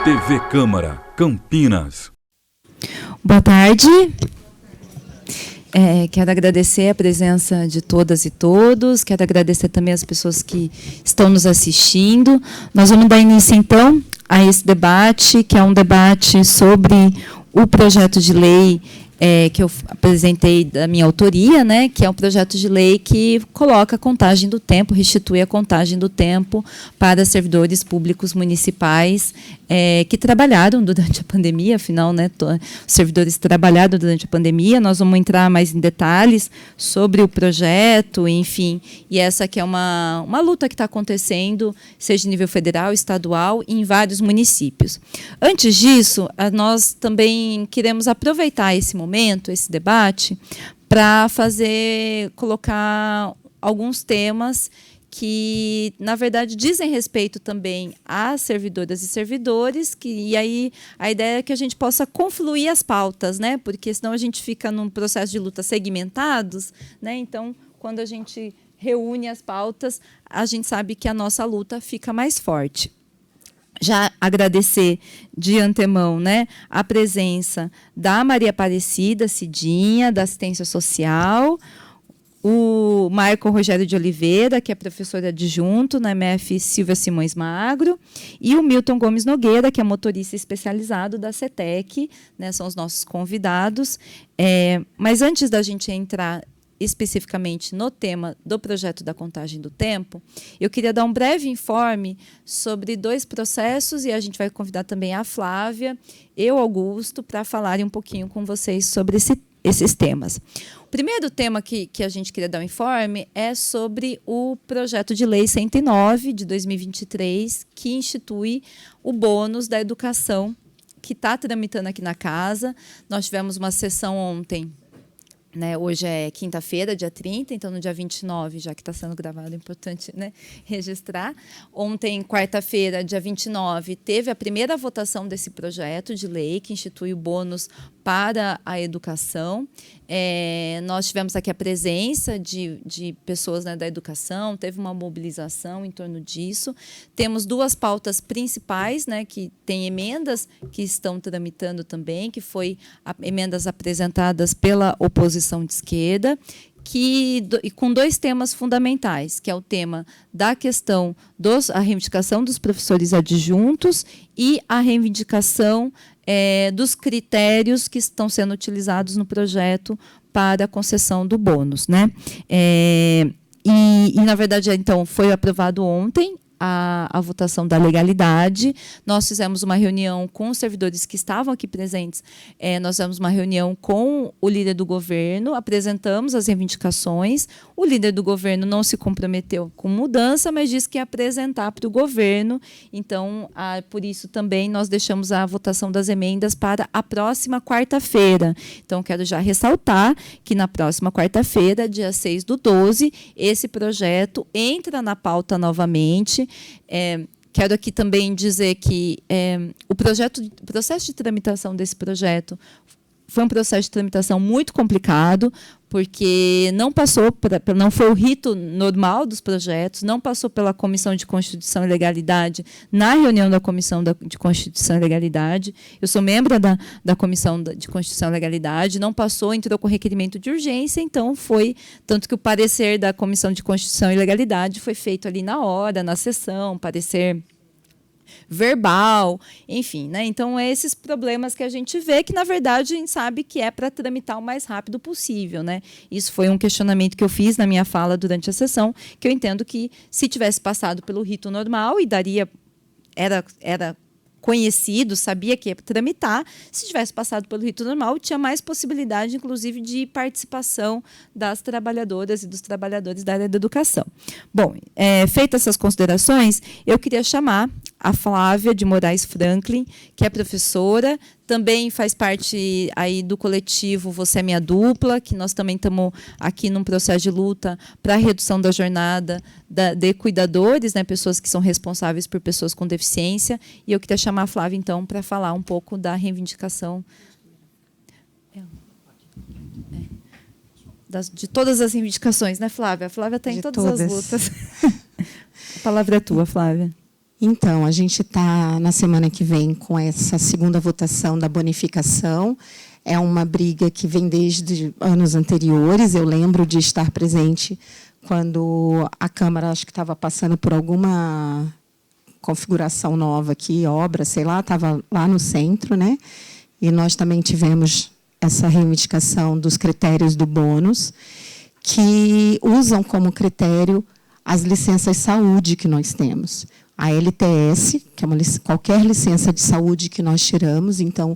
TV Câmara, Campinas. Boa tarde. Quero agradecer a presença de todas e todos. Quero agradecer também as pessoas que estão nos assistindo. Nós vamos dar início, então, a esse debate, que é um debate sobre o projeto de lei que eu apresentei da minha autoria, né, que é um projeto de lei que coloca a contagem do tempo, restitui a contagem do tempo para servidores públicos municipais que trabalharam durante a pandemia, afinal, né, os servidores trabalharam durante a pandemia. Nós vamos entrar mais em detalhes sobre o projeto, enfim, e essa que é uma luta que está acontecendo, seja em nível federal, estadual e em vários municípios. Antes disso, nós também queremos aproveitar esse momento, esse debate, para colocar alguns temas que, na verdade, dizem respeito também a servidoras e servidores, e aí a ideia é que a gente possa confluir as pautas, né? Porque senão a gente fica num processo de luta segmentados, né? Então, quando a gente reúne as pautas, a gente sabe que a nossa luta fica mais forte. Já agradecer de antemão, né, a presença da Maria Aparecida Cidinha, da Assistência Social, o Marco Rogério de Oliveira, que é professor adjunto na MF Silvia Simões Magro, e o Milton Gomes Nogueira, que é motorista especializado da CETEC, né, são os nossos convidados. Mas antes da gente entrar especificamente no tema do projeto da contagem do tempo, eu queria dar um breve informe sobre dois processos, e a gente vai convidar também a Flávia e o Augusto para falarem um pouquinho com vocês sobre esses temas. O primeiro tema que a gente queria dar um informe é sobre o projeto de lei 109 de 2023, que institui o bônus da educação, que está tramitando aqui na casa. Nós tivemos uma sessão ontem, né, hoje é quinta-feira, dia 30, então no dia 29, já que está sendo gravado, é importante, né, registrar. Ontem, quarta-feira, dia 29, teve a primeira votação desse projeto de lei que institui o bônus para a educação. Nós tivemos aqui a presença de pessoas, né, da educação, teve uma mobilização em torno disso. Temos duas pautas principais, né, que tem emendas que estão tramitando também, que foi emendas apresentadas pela oposição de esquerda, e com dois temas fundamentais, que é o tema da questão a reivindicação dos professores adjuntos e a reivindicação dos critérios que estão sendo utilizados no projeto para a concessão do bônus, né? Na verdade, então, foi aprovado ontem a votação da legalidade. Nós fizemos uma reunião com os servidores que estavam aqui presentes, nós fizemos uma reunião com o líder do governo, apresentamos as reivindicações. O líder do governo não se comprometeu com mudança, mas disse que ia apresentar para o governo. Então, por isso também nós deixamos a votação das emendas para a próxima quarta-feira. Então, quero já ressaltar que na próxima quarta-feira, dia 6/12, esse projeto entra na pauta novamente. Quero aqui também dizer que o processo de tramitação desse projeto foi um processo de tramitação muito complicado, porque não foi o rito normal dos projetos, não passou pela Comissão de Constituição e Legalidade na reunião da Comissão de Constituição e Legalidade. Eu sou membro da Comissão de Constituição e Legalidade, não passou, entrou com requerimento de urgência, então tanto que o parecer da Comissão de Constituição e Legalidade foi feito ali na hora, na sessão, parecer verbal, enfim, né? Então, esses problemas que a gente vê, que na verdade a gente sabe que é para tramitar o mais rápido possível, né? Isso foi um questionamento que eu fiz na minha fala durante a sessão, que eu entendo que se tivesse passado pelo rito normal e era conhecido, sabia que ia tramitar, se tivesse passado pelo rito normal, tinha mais possibilidade, inclusive, de participação das trabalhadoras e dos trabalhadores da área da educação. Bom, feitas essas considerações, eu queria chamar a Flávia de Moraes Franklin, que é professora, também faz parte aí do coletivo Você é Minha Dupla, que nós também estamos aqui num processo de luta para a redução da jornada de cuidadores, né, pessoas que são responsáveis por pessoas com deficiência. E eu queria chamar a Flávia, então, para falar um pouco da reivindicação de todas as reivindicações, né, Flávia? A Flávia está em todas as lutas. A palavra é tua, Flávia. Então, a gente está na semana que vem com essa segunda votação da bonificação. É uma briga que vem desde anos anteriores. Eu lembro de estar presente quando a Câmara, acho que estava passando por alguma configuração nova aqui, obra, sei lá, estava lá no centro, né? E nós também tivemos essa reivindicação dos critérios do bônus, que usam como critério as licenças saúde que nós temos. A LTS, que é qualquer licença de saúde que nós tiramos, então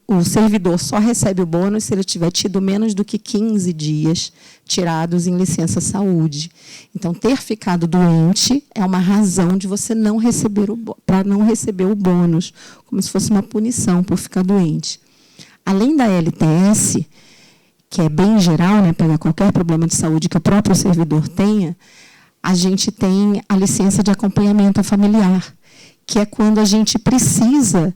o servidor só recebe o bônus se ele tiver tido menos do que 15 dias tirados em licença saúde. Então, ter ficado doente é uma razão de você não receber para não receber o bônus, como se fosse uma punição por ficar doente. Além da LTS, que é bem geral, né, pegar qualquer problema de saúde que o próprio servidor tenha, a gente tem a licença de acompanhamento familiar, que é quando a gente precisa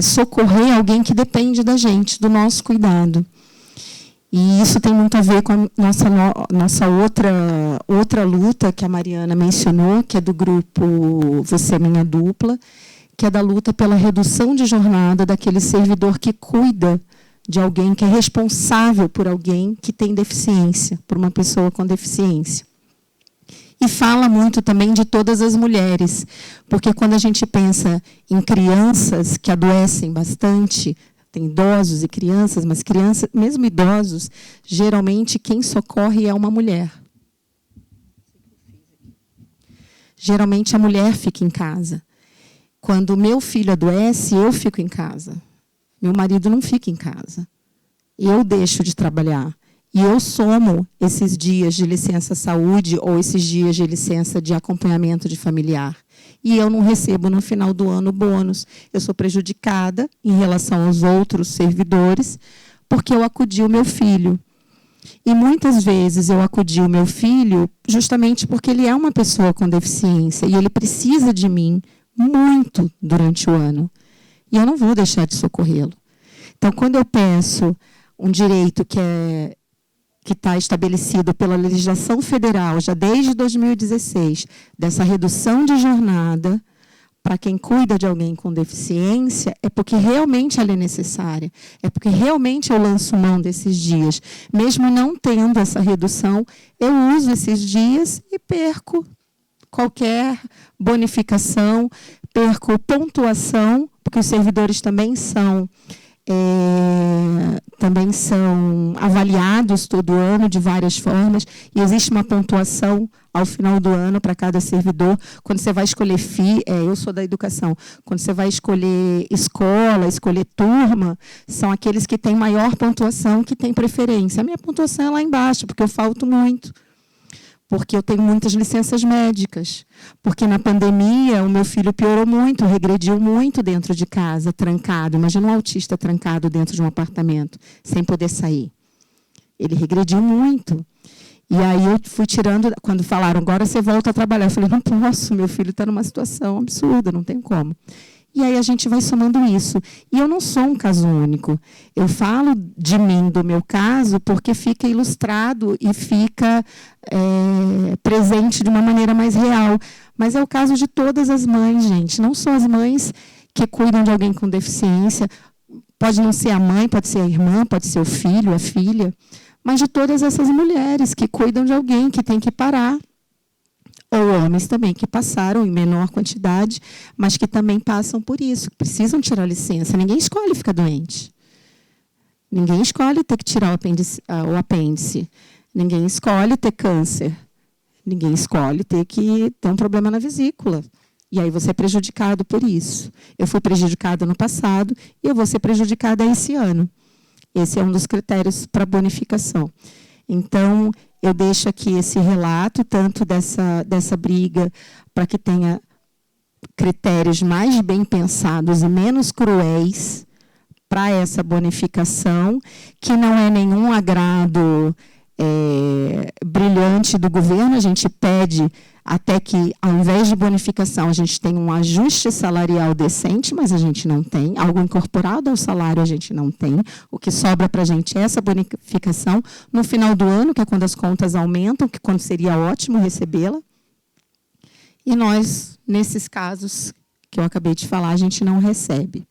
socorrer alguém que depende da gente, do nosso cuidado. E isso tem muito a ver com a nossa outra luta que a Mariana mencionou, que é do grupo Você é Minha Dupla, que é da luta pela redução de jornada daquele servidor que cuida de alguém, que é responsável por alguém que tem deficiência, por uma pessoa com deficiência. E fala muito também de todas as mulheres, porque quando a gente pensa em crianças que adoecem bastante, tem idosos e crianças, mas crianças, mesmo idosos, geralmente quem socorre é uma mulher. Geralmente a mulher fica em casa. Quando o meu filho adoece, eu fico em casa. Meu marido não fica em casa. Eu deixo de trabalhar. E eu somo esses dias de licença saúde ou esses dias de licença de acompanhamento de familiar. E eu não recebo no final do ano bônus. Eu sou prejudicada em relação aos outros servidores porque eu acudi o meu filho. E muitas vezes eu acudi o meu filho justamente porque ele é uma pessoa com deficiência e ele precisa de mim muito durante o ano. E eu não vou deixar de socorrê-lo. Então, quando eu peço um direito que está estabelecido pela legislação federal, já desde 2016, dessa redução de jornada para quem cuida de alguém com deficiência, é porque realmente ela é necessária, é porque realmente eu lanço mão desses dias. Mesmo não tendo essa redução, eu uso esses dias e perco qualquer bonificação, perco pontuação, porque os servidores também são avaliados todo ano de várias formas e existe uma pontuação ao final do ano para cada servidor. Quando você vai escolher eu sou da educação, quando você vai escolher escola, escolher turma, são aqueles que têm maior pontuação que têm preferência. A minha pontuação é lá embaixo, porque eu falto muito. Porque eu tenho muitas licenças médicas, porque na pandemia o meu filho piorou muito, regrediu muito dentro de casa, trancado. Imagina um autista trancado dentro de um apartamento, sem poder sair. Ele regrediu muito. E aí eu fui tirando, quando falaram, agora você volta a trabalhar. Eu falei, não posso, meu filho está numa situação absurda, não tem como. E aí a gente vai somando isso. E eu não sou um caso único. Eu falo de mim, do meu caso, porque fica ilustrado e fica presente de uma maneira mais real. Mas é o caso de todas as mães, gente. Não só as mães que cuidam de alguém com deficiência. Pode não ser a mãe, pode ser a irmã, pode ser o filho, a filha. Mas de todas essas mulheres que cuidam de alguém que tem que parar. Ou homens também que passaram em menor quantidade, mas que também passam por isso, precisam tirar licença. Ninguém escolhe ficar doente. Ninguém escolhe ter que tirar o apêndice. Ninguém escolhe ter câncer. Ninguém escolhe ter que ter um problema na vesícula. E aí você é prejudicado por isso. Eu fui prejudicada no passado e eu vou ser prejudicada esse ano. Esse é um dos critérios para bonificação. Então, eu deixo aqui esse relato, tanto dessa briga, para que tenha critérios mais bem pensados e menos cruéis para essa bonificação, que não é nenhum agrado brilhante do governo. A gente pede até que, ao invés de bonificação, a gente tenha um ajuste salarial decente, mas a gente não tem. Algo incorporado ao salário a gente não tem. O que sobra para a gente é essa bonificação no final do ano, que é quando as contas aumentam, que quando seria ótimo recebê-la. E nós, nesses casos que eu acabei de falar, a gente não recebe.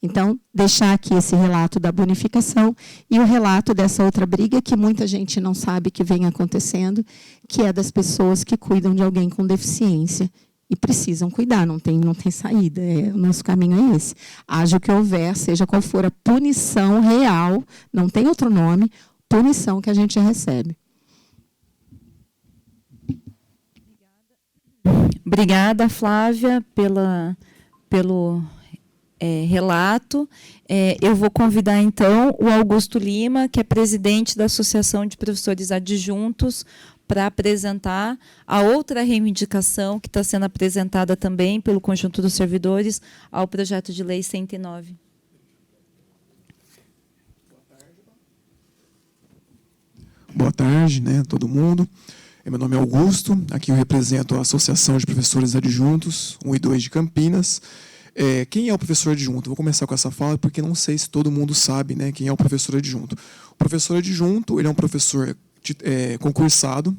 Então, deixar aqui esse relato da bonificação e o relato dessa outra briga que muita gente não sabe que vem acontecendo, que é das pessoas que cuidam de alguém com deficiência e precisam cuidar, não tem saída. O nosso caminho é esse. Haja o que houver, seja qual for a punição real, não tem outro nome, punição que a gente recebe. Obrigada, Flávia, pelo relato. Eu vou convidar, então, o Augusto Lima, que é presidente da Associação de Professores Adjuntos, para apresentar a outra reivindicação que está sendo apresentada também pelo Conjunto dos Servidores ao projeto de lei 109. Boa tarde, todo mundo. Meu nome é Augusto, aqui eu represento a Associação de Professores Adjuntos, 1 e 2 de Campinas. Quem é o professor adjunto? Vou começar com essa fala, porque não sei se todo mundo sabe, quem é o professor adjunto. O professor adjunto, ele é um professor concursado,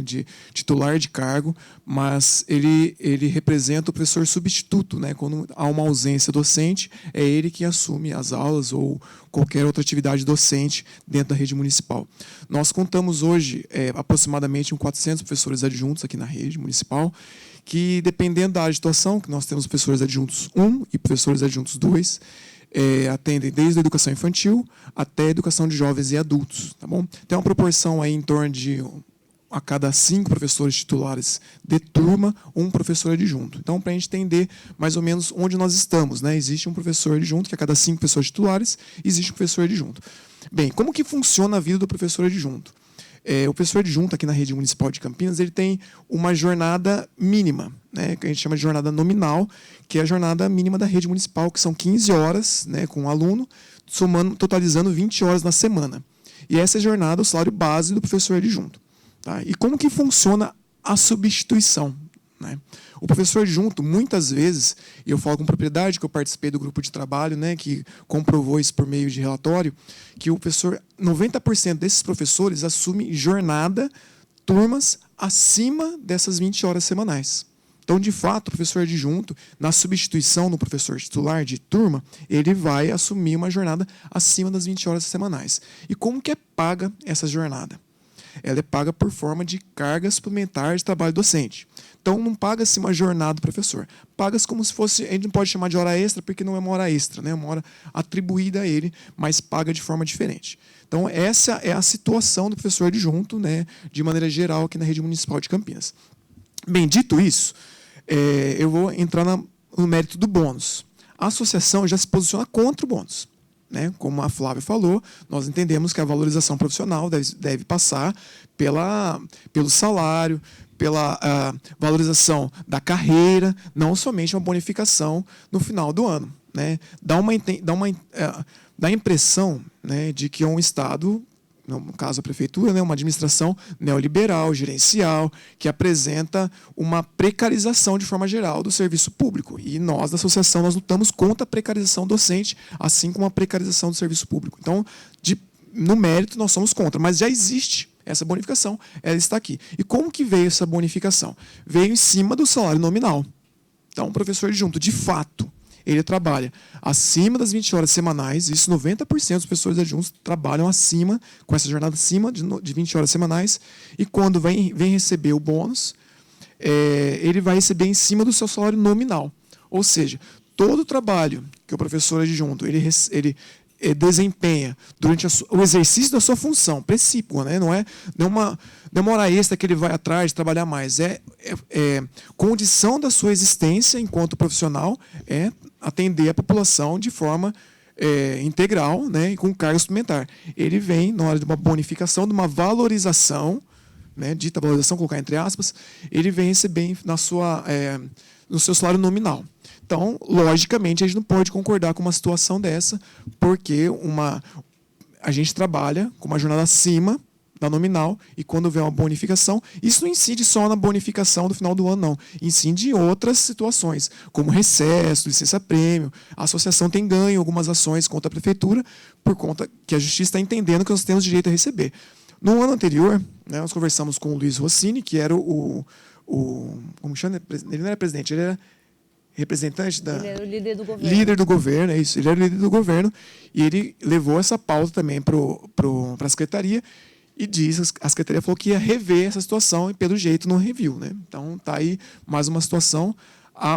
de titular de cargo, mas ele representa o professor substituto, quando há uma ausência docente, é ele que assume as aulas ou qualquer outra atividade docente dentro da rede municipal. Nós contamos hoje aproximadamente com 400 professores adjuntos aqui na rede municipal, que, dependendo da área de atuação, que nós temos professores adjuntos 1 e professores adjuntos 2, atendem desde a educação infantil até a educação de jovens e adultos. Tá bom? Tem uma proporção aí em torno de, a cada 5 professores titulares de turma, um professor adjunto. Então, para a gente entender mais ou menos onde nós estamos, existe um professor adjunto, que a cada 5 pessoas titulares, existe um professor adjunto. Bem, como que funciona a vida do professor adjunto? O professor adjunto aqui na rede municipal de Campinas, ele tem uma jornada mínima, que a gente chama de jornada nominal, que é a jornada mínima da rede municipal, que são 15 horas com o aluno, totalizando 20 horas na semana. E essa é a jornada, o salário base do professor adjunto. Tá? E como que funciona a substituição? O professor adjunto, muitas vezes, e eu falo com propriedade, que eu participei do grupo de trabalho, que comprovou isso por meio de relatório, que o professor, 90% desses professores assume jornada, turmas, acima dessas 20 horas semanais. Então, de fato, o professor adjunto, na substituição do professor titular de turma, ele vai assumir uma jornada acima das 20 horas semanais. E como que é paga essa jornada? Ela é paga por forma de carga suplementar de trabalho docente. Então, não paga-se uma jornada do professor. Paga-se como se fosse, a gente não pode chamar de hora extra, porque não é uma hora extra, é uma hora atribuída a ele, mas paga de forma diferente. Então, essa é a situação do professor adjunto, de maneira geral, aqui na rede municipal de Campinas. Bem, dito isso, eu vou entrar no mérito do bônus. A associação já se posiciona contra o bônus. Como a Flávia falou, nós entendemos que a valorização profissional deve passar pelo salário, pela valorização da carreira, não somente uma bonificação no final do ano. Dá a impressão de que é um Estado, no caso a prefeitura, uma administração neoliberal, gerencial, que apresenta uma precarização de forma geral do serviço público. E nós, da associação, nós lutamos contra a precarização docente, assim como a precarização do serviço público. Então, no mérito, nós somos contra, mas já existe essa bonificação, ela está aqui. E como que veio essa bonificação? Veio em cima do salário nominal. Então, o professor adjunto, de fato, ele trabalha acima das 20 horas semanais, isso 90% dos professores adjuntos trabalham acima, com essa jornada acima de 20 horas semanais, e quando vem receber o bônus, ele vai receber em cima do seu salário nominal. Ou seja, todo o trabalho que o professor adjunto ele desempenha durante o exercício da sua função, precípua, não é uma hora extra que ele vai atrás de trabalhar mais, condição da sua existência enquanto profissional é atender a população de forma integral, e com carga suplementar. Ele vem, na hora de uma bonificação, de uma valorização, dita valorização, colocar entre aspas, ele vem receber no seu salário nominal. Então, logicamente, a gente não pode concordar com uma situação dessa, porque a gente trabalha com uma jornada acima da nominal, e quando vem uma bonificação, isso não incide só na bonificação do final do ano, não. Incide em outras situações, como recesso, licença-prêmio. A associação tem ganho algumas ações contra a prefeitura, por conta que a justiça está entendendo que nós temos direito a receber. No ano anterior, nós conversamos com o Luiz Rossini, que era o como chama? Ele não era presidente, ele era representante da... Ele era o líder do governo. Líder do governo, é isso. Ele era o líder do governo e ele levou essa pauta também para a secretaria e a secretaria falou que ia rever essa situação e, pelo jeito, não reviu, né? Então, está aí mais uma situação.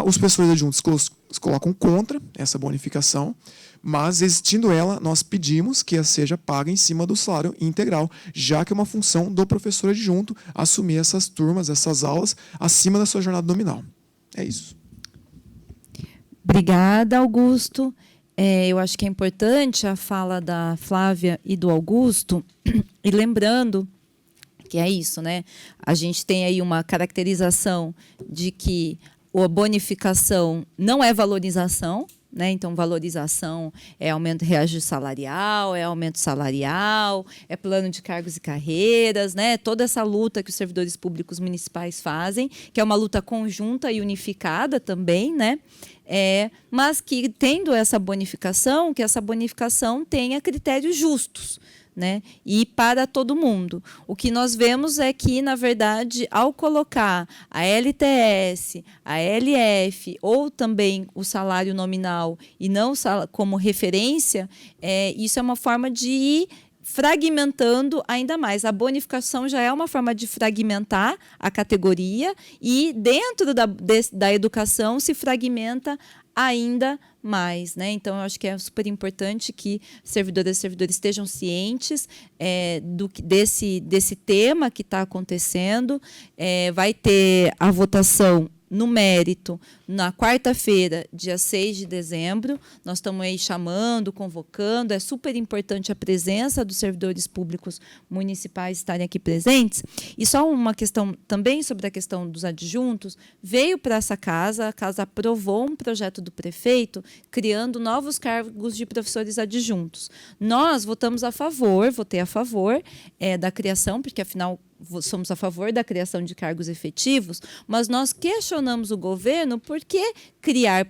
Os professores adjuntos se colocam contra essa bonificação, mas, existindo ela, nós pedimos que ela seja paga em cima do salário integral, já que é uma função do professor adjunto assumir essas turmas, essas aulas, acima da sua jornada nominal. É isso. Obrigada, Augusto. Eu acho que é importante a fala da Flávia e do Augusto, e lembrando que é isso, né? A gente tem aí uma caracterização de que a bonificação não é valorização, né? Então, valorização é aumento de reajuste salarial, é aumento salarial, é plano de cargos e carreiras, né? Toda essa luta que os servidores públicos municipais fazem, que é uma luta conjunta e unificada também, né? Mas que, tendo essa bonificação, que essa bonificação tenha critérios justos, né? E para todo mundo. O que nós vemos é que, na verdade, ao colocar a LTS, a LF ou também o salário nominal e não como referência, isso é uma forma de ir fragmentando ainda mais. A bonificação já é uma forma de fragmentar a categoria e, dentro da educação, se fragmenta ainda mais, né? Então, eu acho que é super importante que servidoras e servidores estejam cientes desse tema que está acontecendo. Vai ter a votação no mérito na quarta-feira, dia 6 de dezembro. Nós estamos aí chamando, convocando. É super importante a presença dos servidores públicos municipais estarem aqui presentes. E só uma questão também sobre a questão dos adjuntos. Veio para essa casa, a casa aprovou um projeto do prefeito criando novos cargos de professores adjuntos. Nós votamos a favor, votei a favor da criação, porque, afinal, somos a favor da criação de cargos efetivos, mas nós questionamos o governo por que criar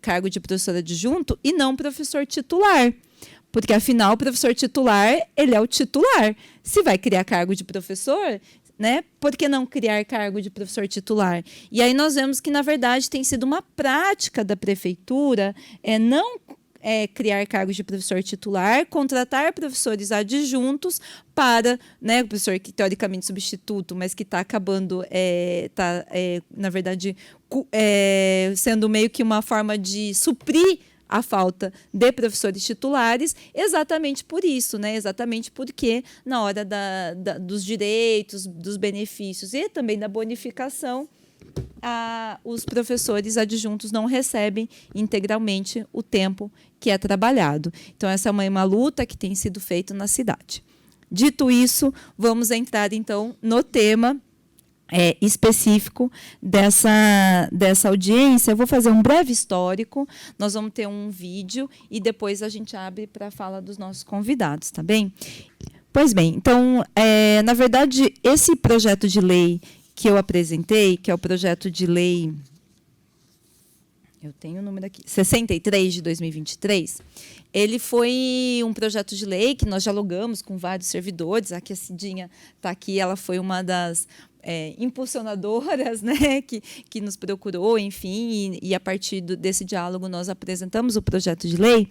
cargo de professor adjunto e não professor titular. Porque, afinal, o professor titular, ele é o titular. Se vai criar cargo de professor, né, por que não criar cargo de professor titular? E aí nós vemos que, na verdade, tem sido uma prática da prefeitura não criar cargos de professor titular, contratar professores adjuntos para, né, o professor que teoricamente substituto, mas que está acabando, na verdade, sendo meio que uma forma de suprir a falta de professores titulares, exatamente por isso, né? Exatamente porque, na hora dos direitos, dos benefícios e também da bonificação, os professores adjuntos não recebem integralmente o tempo que é trabalhado. Então, essa é uma luta que tem sido feita na cidade. Dito isso, vamos entrar, então, no tema específico dessa audiência. Eu vou fazer um breve histórico, nós vamos ter um vídeo e depois a gente abre para a fala dos nossos convidados, tá bem? Pois bem, então, na verdade, esse projeto de lei que eu apresentei, que é o projeto de lei, eu tenho o número aqui, 63 de 2023, ele foi um projeto de lei que nós dialogamos com vários servidores. Aqui a Cidinha está aqui, ela foi uma das impulsionadoras, né, que nos procurou, enfim, e a partir desse diálogo nós apresentamos o projeto de lei,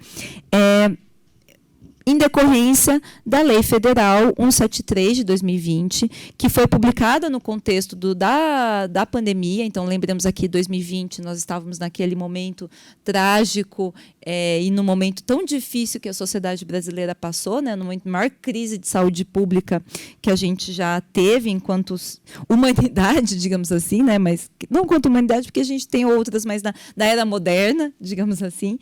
em decorrência da Lei Federal 173 de 2020, que foi publicada no contexto da pandemia. Então, lembramos aqui, 2020, nós estávamos naquele momento trágico e no momento tão difícil que a sociedade brasileira passou, né, no momento de maior crise de saúde pública que a gente já teve enquanto humanidade, digamos assim, né, mas não enquanto humanidade, porque a gente tem outras, mas da era moderna, digamos assim.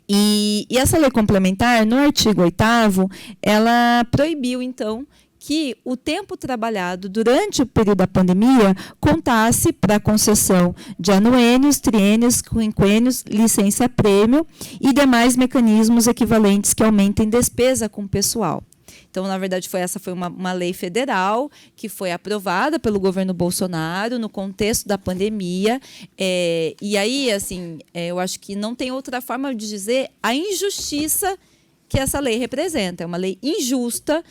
E essa lei complementar, no artigo 8º, ela proibiu, então, que o tempo trabalhado durante o período da pandemia contasse para a concessão de anuênios, triênios, quinquênios, licença-prêmio e demais mecanismos equivalentes que aumentem despesa com o pessoal. Então, na verdade, essa foi uma lei federal que foi aprovada pelo governo Bolsonaro no contexto da pandemia. E aí, assim, eu acho que não tem outra forma de dizer a injustiça que essa lei representa. É uma lei injusta.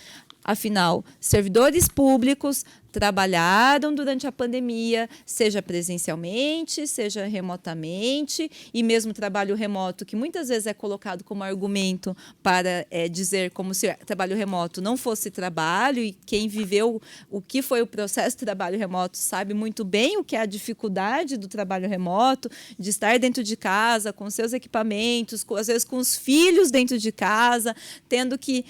Afinal, servidores públicos trabalharam durante a pandemia, seja presencialmente, seja remotamente, e mesmo trabalho remoto, que muitas vezes é colocado como argumento para dizer como se trabalho remoto não fosse trabalho, e quem viveu o que foi o processo de trabalho remoto sabe muito bem o que é a dificuldade do trabalho remoto, de estar dentro de casa, com seus equipamentos, às vezes com os filhos dentro de casa, tendo que,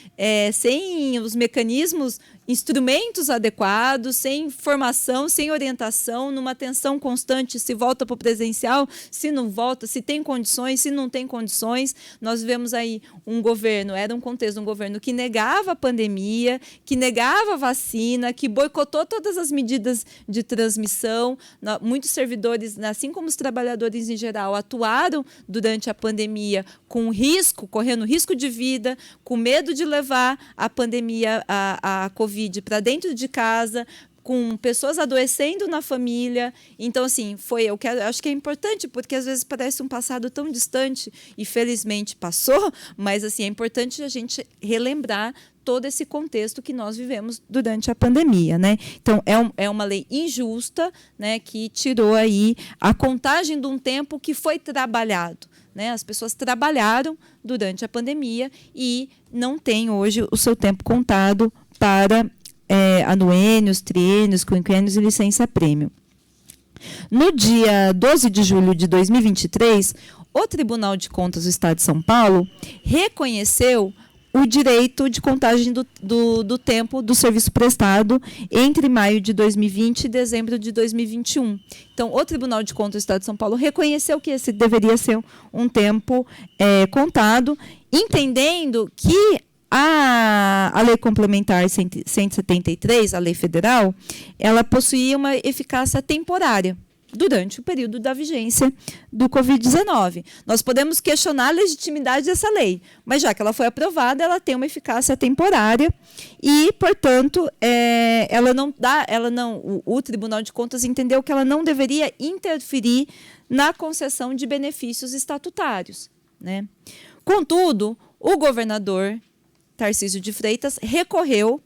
sem os mecanismos, instrumentos adequados, sem formação, sem orientação, numa tensão constante, se volta para o presencial, se não volta, se tem condições, se não tem condições. Nós vivemos aí um governo, era um contexto de um governo que negava a pandemia, que negava a vacina, que boicotou todas as medidas de transmissão. Muitos servidores, assim como os trabalhadores em geral, atuaram durante a pandemia com risco, correndo risco de vida, com medo de levar a pandemia, a Covid, para dentro de casa, com pessoas adoecendo na família. Então, assim, eu acho que é importante, porque às vezes parece um passado tão distante, e felizmente passou, mas assim, é importante a gente relembrar todo esse contexto que nós vivemos durante a pandemia, né? Então, é uma lei injusta, né, que tirou aí a contagem de um tempo que foi trabalhado. Né? As pessoas trabalharam durante a pandemia e não têm hoje o seu tempo contado para anuênios, triênios, quinquênios e licença-prêmio. No dia 12 de julho de 2023, o Tribunal de Contas do Estado de São Paulo reconheceu o direito de contagem do tempo do serviço prestado entre maio de 2020 e dezembro de 2021. Então, o Tribunal de Contas do Estado de São Paulo reconheceu que esse deveria ser um tempo contado, entendendo que a Lei Complementar 173, a Lei Federal, ela possuía uma eficácia temporária durante o período da vigência do Covid-19. Nós podemos questionar a legitimidade dessa lei, mas já que ela foi aprovada, ela tem uma eficácia temporária e, portanto, o Tribunal de Contas entendeu que ela não deveria interferir na concessão de benefícios estatutários, né? Contudo, o governador Tarcísio de Freitas recorreu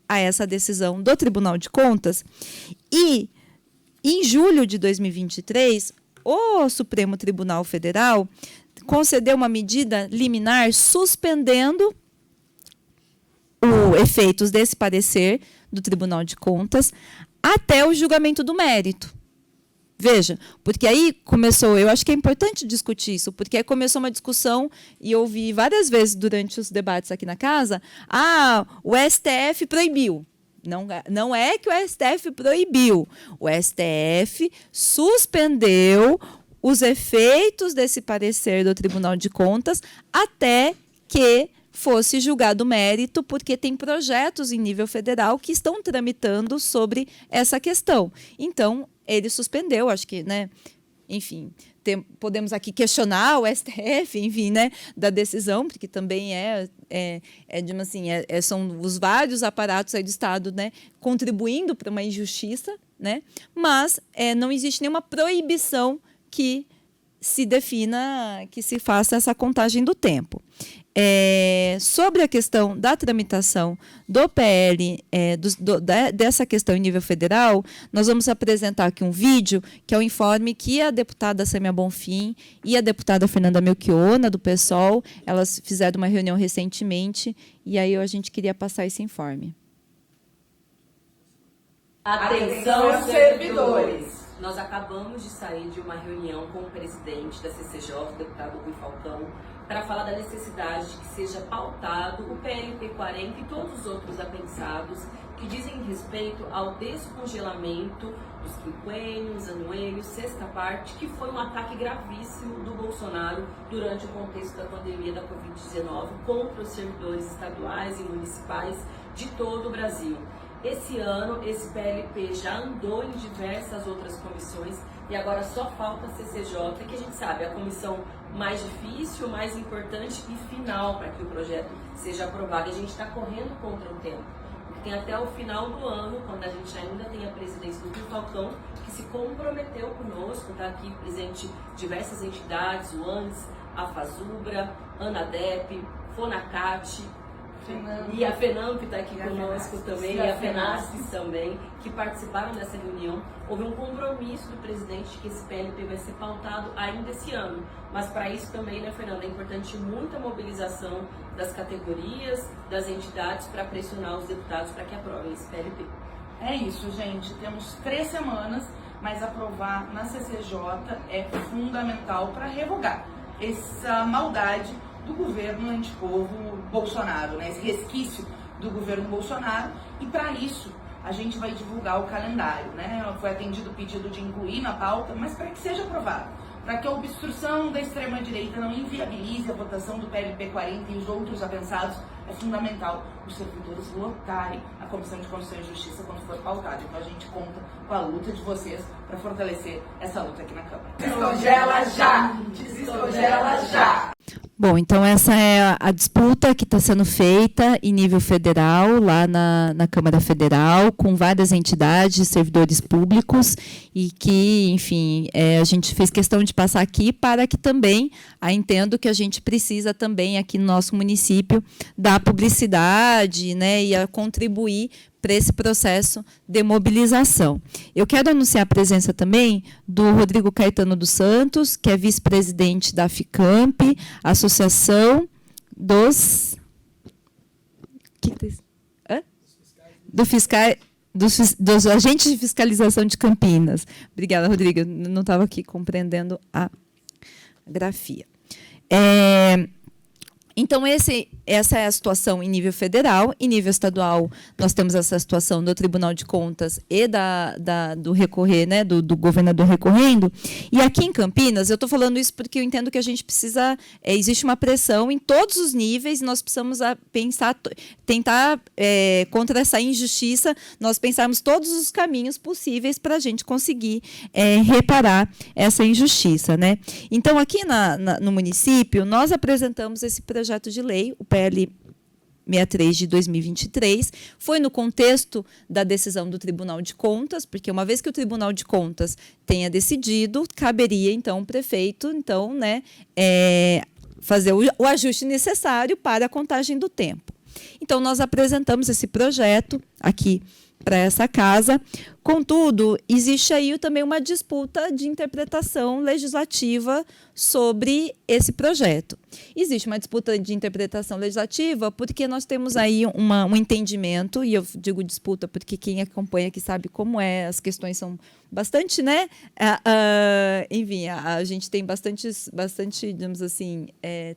a essa decisão do Tribunal de Contas e, em julho de 2023, o Supremo Tribunal Federal concedeu uma medida liminar suspendendo os efeitos desse parecer do Tribunal de Contas até o julgamento do mérito. Veja, porque aí começou, eu acho que é importante discutir isso, porque aí começou uma discussão, e eu ouvi várias vezes durante os debates aqui na casa, o STF proibiu. Não é que o STF proibiu. O STF suspendeu os efeitos desse parecer do Tribunal de Contas até que fosse julgado o mérito, porque tem projetos em nível federal que estão tramitando sobre essa questão. Então, ele suspendeu, acho que, né, enfim, podemos aqui questionar o STF, enfim, né, da decisão, porque também são os vários aparatos aí do Estado, né, contribuindo para uma injustiça, né, mas não existe nenhuma proibição que se defina, que se faça essa contagem do tempo. Sobre a questão da tramitação do PL, dessa questão em nível federal, nós vamos apresentar aqui um vídeo, que é o informe que a deputada Sâmia Bonfim e a deputada Fernanda Melchiona, do PSOL, elas fizeram uma reunião recentemente, e aí a gente queria passar esse informe. Atenção, servidores! Nós acabamos de sair de uma reunião com o presidente da CCJ, o deputado Rui Falcão, para falar da necessidade de que seja pautado o PLP 40 e todos os outros apensados que dizem respeito ao descongelamento dos quinquênios, anuênios, sexta parte, que foi um ataque gravíssimo do Bolsonaro durante o contexto da pandemia da Covid-19 contra os servidores estaduais e municipais de todo o Brasil. Esse ano, esse PLP já andou em diversas outras comissões e agora só falta a CCJ, que a gente sabe é a comissão mais difícil, mais importante e final para que o projeto seja aprovado. E a gente está correndo contra o tempo, porque tem até o final do ano, quando a gente ainda tem a presidência do Rui Falcão, que se comprometeu conosco, está aqui presente diversas entidades, o ANS, a FASUBRA, ANADEP, FONACAT, e a FENAMP está aqui conosco também, e a FENASP também, que participaram dessa reunião. Houve um compromisso do presidente de que esse PLP vai ser pautado ainda esse ano. Mas para isso também, né, Fernanda, é importante muita mobilização das categorias, das entidades, para pressionar os deputados para que aprovem esse PLP. É isso, gente. Temos 3 semanas, mas aprovar na CCJ é fundamental para revogar essa maldade do governo antipovo Bolsonaro, né? Esse resquício do governo Bolsonaro. E para isso a gente vai divulgar o calendário, né? Foi atendido o pedido de incluir na pauta, mas para que seja aprovado, para que a obstrução da extrema-direita não inviabilize a votação do PLP 40 e os outros avançados, é fundamental os servidores lotarem a Comissão de Constituição e Justiça quando for pautado. Então a gente conta com a luta de vocês para fortalecer essa luta aqui na Câmara. Descongela já! Descongela já! Bom, então essa é a disputa que está sendo feita em nível federal, lá na Câmara Federal, com várias entidades, servidores públicos, e que, enfim, a gente fez questão de passar aqui para que também, entendo que a gente precisa também aqui no nosso município dar publicidade, né, e a contribuir para esse processo de mobilização. Eu quero anunciar a presença também do Rodrigo Caetano dos Santos, que é vice-presidente da FICAMP, Associação dos... dos agentes de fiscalização de Campinas. Obrigada, Rodrigo. Eu não estava aqui compreendendo a grafia. Então, essa é a situação em nível federal. Em nível estadual, nós temos essa situação do Tribunal de Contas e do recorrer, né, do governador recorrendo. E aqui em Campinas, eu estou falando isso porque eu entendo que a gente precisa... existe uma pressão em todos os níveis e nós precisamos tentar, contra essa injustiça, nós pensarmos todos os caminhos possíveis para a gente conseguir reparar essa injustiça, né? Então, aqui no município, nós apresentamos esse projeto de lei, o PL 63 de 2023, foi no contexto da decisão do Tribunal de Contas, porque uma vez que o Tribunal de Contas tenha decidido, caberia, então, o prefeito, então, né, fazer o ajuste necessário para a contagem do tempo. Então, nós apresentamos esse projeto aqui para essa casa. Contudo, existe aí também uma disputa de interpretação legislativa sobre esse projeto. Existe uma disputa de interpretação legislativa porque nós temos aí um entendimento, e eu digo disputa porque quem acompanha aqui sabe como as questões são bastante, né? Enfim, a gente tem bastante, digamos assim,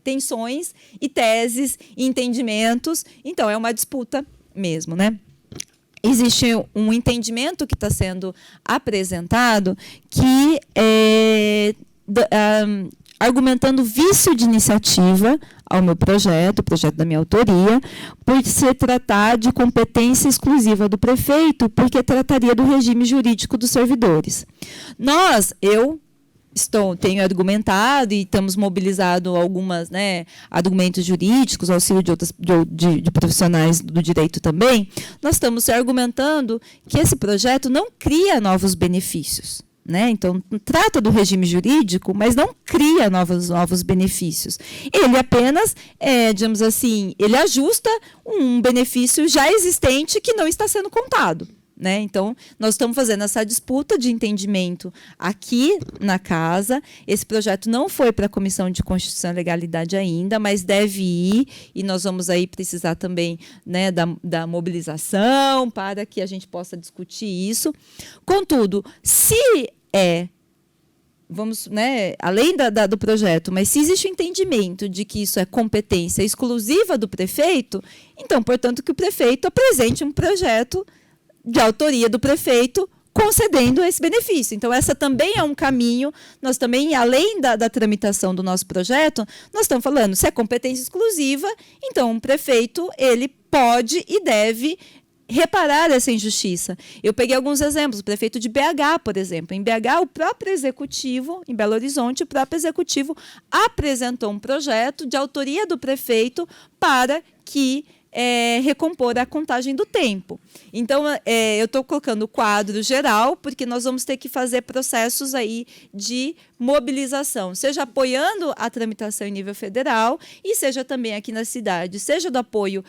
tensões e teses e entendimentos, então é uma disputa mesmo, né? Existe um entendimento que está sendo apresentado que argumentando vício de iniciativa ao meu projeto, o projeto da minha autoria, por se tratar de competência exclusiva do prefeito, porque trataria do regime jurídico dos servidores. Tenho argumentado e estamos mobilizando algumas, né, argumentos jurídicos, auxílio de profissionais do direito também. Nós estamos argumentando que esse projeto não cria novos benefícios, né? Então, trata do regime jurídico, mas não cria novos benefícios. Ele apenas, digamos assim, ele ajusta um benefício já existente que não está sendo contado. Né? Então, nós estamos fazendo essa disputa de entendimento aqui na casa. Esse projeto não foi para a Comissão de Constituição e Legalidade ainda, mas deve ir, e nós vamos aí precisar também, né, da mobilização para que a gente possa discutir isso. Contudo, se vamos, né, além do projeto, mas se existe o entendimento de que isso é competência exclusiva do prefeito, então, portanto, que o prefeito apresente um projeto de autoria do prefeito, concedendo esse benefício. Então, essa também é um caminho. Nós também, além da tramitação do nosso projeto, nós estamos falando, se é competência exclusiva, então o prefeito ele pode e deve reparar essa injustiça. Eu peguei alguns exemplos, o prefeito de BH, por exemplo. Em BH, o próprio executivo, em Belo Horizonte, o próprio executivo apresentou um projeto de autoria do prefeito para que recompor a contagem do tempo. Então, eu estou colocando o quadro geral, porque nós vamos ter que fazer processos aí de mobilização, seja apoiando a tramitação em nível federal e seja também aqui na cidade, seja do apoio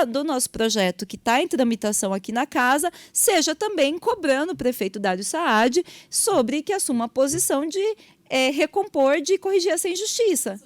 do nosso projeto que está em tramitação aqui na casa, seja também cobrando o prefeito Dário Saad sobre que assuma a posição de recompor, de corrigir essa injustiça.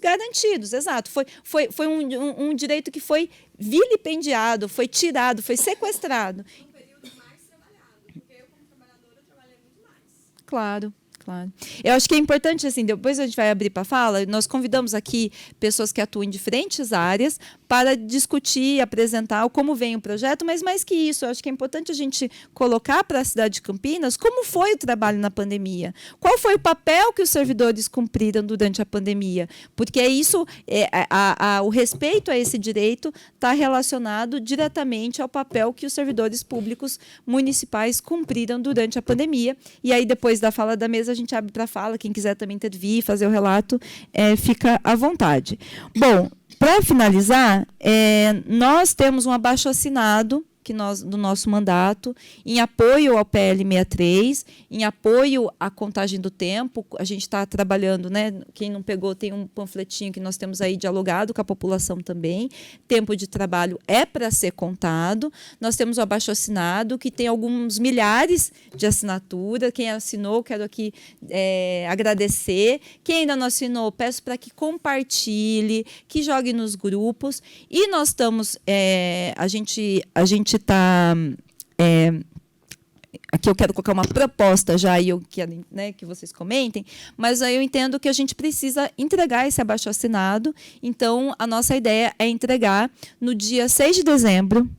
Garantidos, exato. Foi um direito que foi vilipendiado, foi tirado, foi sequestrado. Um período mais trabalhado, porque eu, como trabalhadora, trabalhei muito mais. Claro. Claro. Eu acho que é importante, assim, depois a gente vai abrir para a fala, nós convidamos aqui pessoas que atuam em diferentes áreas para discutir, apresentar como vem o projeto, mas mais que isso, eu acho que é importante a gente colocar para a cidade de Campinas como foi o trabalho na pandemia, qual foi o papel que os servidores cumpriram durante a pandemia, porque isso, o respeito a esse direito está relacionado diretamente ao papel que os servidores públicos municipais cumpriram durante a pandemia, e aí depois da fala da mesa a gente abre para fala, quem quiser também intervir, fazer o relato, fica à vontade. Bom, para finalizar, nós temos um abaixo-assinado do nosso mandato, em apoio ao PL 63, em apoio à contagem do tempo. A gente está trabalhando, né? Quem não pegou, tem um panfletinho que nós temos aí dialogado com a população também. Tempo de trabalho é para ser contado. Nós temos o abaixo-assinado, que tem alguns milhares de assinaturas. Quem assinou, quero aqui agradecer. Quem ainda não assinou, peço para que compartilhe, que jogue nos grupos. E nós estamos, a gente está... aqui eu quero colocar uma proposta já, e eu quero, né, que vocês comentem, mas aí eu entendo que a gente precisa entregar esse abaixo-assinado. Então, a nossa ideia é entregar no dia 6 de dezembro,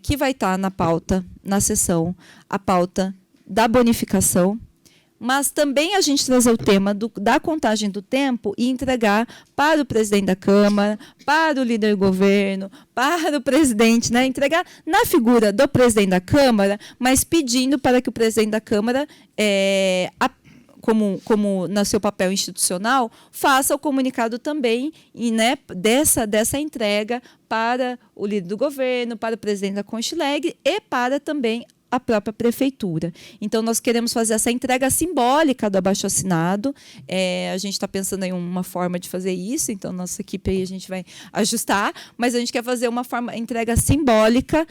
que vai estar na pauta, na sessão, a pauta da bonificação, mas também a gente trazer o tema da contagem do tempo e entregar para o presidente da Câmara, para o líder do governo, para o presidente, né? Entregar na figura do presidente da Câmara, mas pedindo para que o presidente da Câmara, como no seu papel institucional, faça o comunicado também né, dessa entrega para o líder do governo, para o presidente da Conchileg e para também a própria prefeitura. Então, nós queremos fazer essa entrega simbólica do abaixo-assinado. A gente está pensando em uma forma de fazer isso, então, nossa equipe aí a gente vai ajustar, mas a gente quer fazer uma entrega simbólica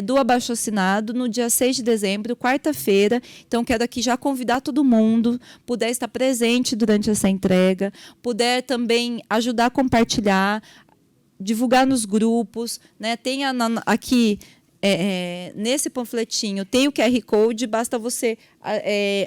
do abaixo-assinado no dia 6 de dezembro, quarta-feira. Então, quero aqui já convidar todo mundo, puder estar presente durante essa entrega, puder também ajudar a compartilhar, divulgar nos grupos, né? Tem aqui... nesse panfletinho tem o QR Code, basta você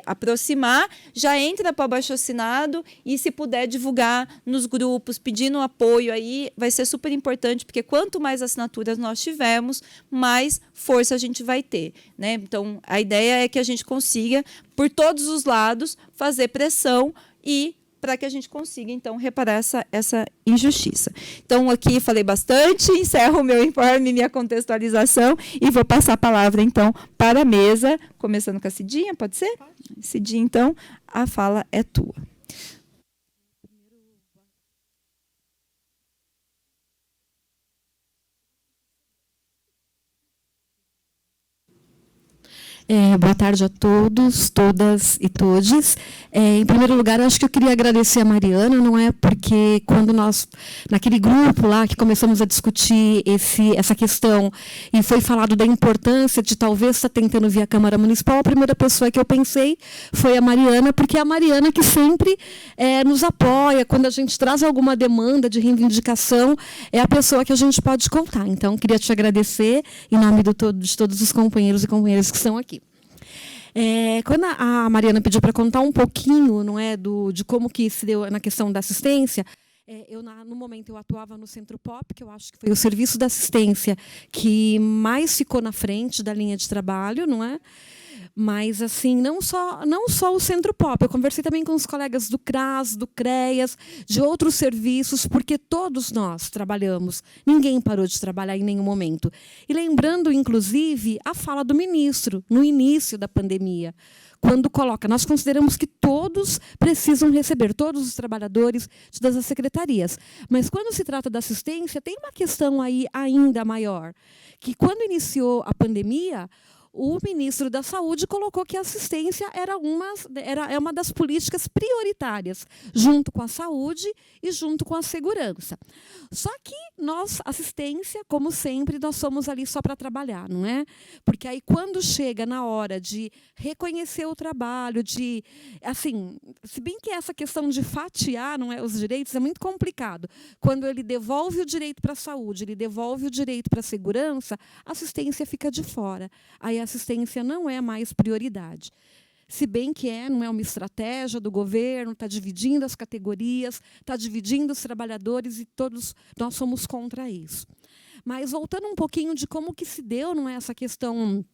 aproximar, já entra para o abaixo-assinado e, se puder, divulgar nos grupos, pedindo apoio aí, vai ser super importante, porque quanto mais assinaturas nós tivermos, mais força a gente vai ter, né? Então, a ideia é que a gente consiga, por todos os lados, fazer pressão e para que a gente consiga, então, reparar essa injustiça. Então, aqui falei bastante, encerro o meu informe, minha contextualização, e vou passar a palavra, então, para a mesa, começando com a Cidinha, pode ser? Pode. Cidinha, então, a fala é tua. Boa tarde a todos, todas e todes. Em primeiro lugar, acho que eu queria agradecer a Mariana, não é? Porque quando nós, naquele grupo lá que começamos a discutir essa questão e foi falado da importância de talvez estar tentando via Câmara Municipal, a primeira pessoa que eu pensei foi a Mariana, porque é a Mariana que sempre nos apoia, quando a gente traz alguma demanda de reivindicação, é a pessoa que a gente pode contar. Então, queria te agradecer em nome de todos os companheiros e companheiras que estão aqui. Quando a Mariana pediu para contar um pouquinho, não é, de como que se deu na questão da assistência, no momento eu atuava no Centro Pop, que eu acho que foi o serviço da assistência que mais ficou na frente da linha de trabalho, não é? Mas, assim, não só o Centro Pop. Eu conversei também com os colegas do CRAS, do CREAS, de outros serviços, porque todos nós trabalhamos. Ninguém parou de trabalhar em nenhum momento. E lembrando, inclusive, a fala do ministro, no início da pandemia, quando coloca, nós consideramos que todos precisam receber, todos os trabalhadores de todas as secretarias. Mas, quando se trata da assistência, tem uma questão aí ainda maior, que quando iniciou a pandemia, o ministro da Saúde colocou que a assistência era uma das políticas prioritárias, junto com a saúde e junto com a segurança. Só que nós, assistência, como sempre, nós somos ali só para trabalhar, não é? Porque aí, quando chega na hora de reconhecer o trabalho, de, assim, se bem que essa questão de fatiar, não é, os direitos é muito complicado. Quando ele devolve o direito para a saúde, ele devolve o direito para a segurança, a assistência fica de fora. Aí a assistência não é mais prioridade. Se bem que não é uma estratégia do governo, está dividindo as categorias, está dividindo os trabalhadores, e todos nós somos contra isso. Mas, voltando um pouquinho de como que se deu, não é, essa questão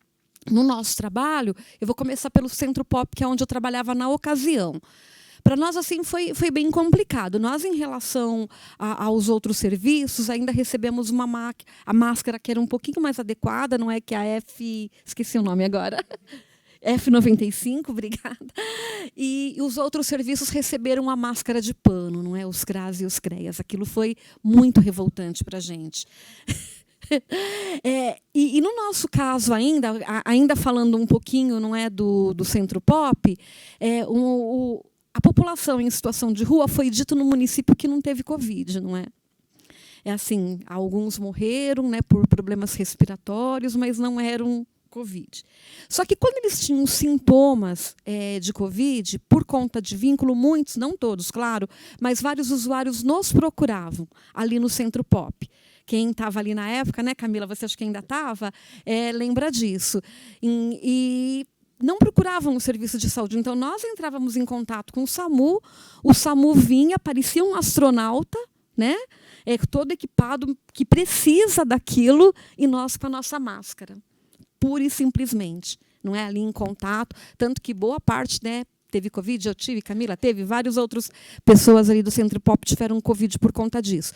no nosso trabalho, eu vou começar pelo Centro Pop, que é onde eu trabalhava na ocasião. Para nós, assim, foi bem complicado. Nós, em relação aos outros serviços, ainda recebemos a máscara que era um pouquinho mais adequada, não é, que a esqueci o nome agora, F95, obrigada. E os outros serviços receberam a máscara de pano, não é, os CRAS e os CREAS. Aquilo foi muito revoltante para a gente. E no nosso caso, ainda falando um pouquinho, não é, do Centro Pop, a população em situação de rua foi dito no município que não teve Covid, não é? É assim, alguns morreram, né, por problemas respiratórios, mas não eram Covid. Só que quando eles tinham sintomas de Covid, por conta de vínculo, muitos, não todos, claro, mas vários usuários nos procuravam ali no Centro Pop. Quem estava ali na época, né, Camila, você acha que ainda estava, lembra disso. E não procuravam o serviço de saúde. Então, nós entrávamos em contato com o SAMU vinha, parecia um astronauta, né, todo equipado, que precisa daquilo, e nós com a nossa máscara, pura e simplesmente. Não é, ali em contato, tanto que boa parte, né, teve Covid, eu tive, Camila teve, várias outras pessoas ali do Centro Pop tiveram Covid por conta disso.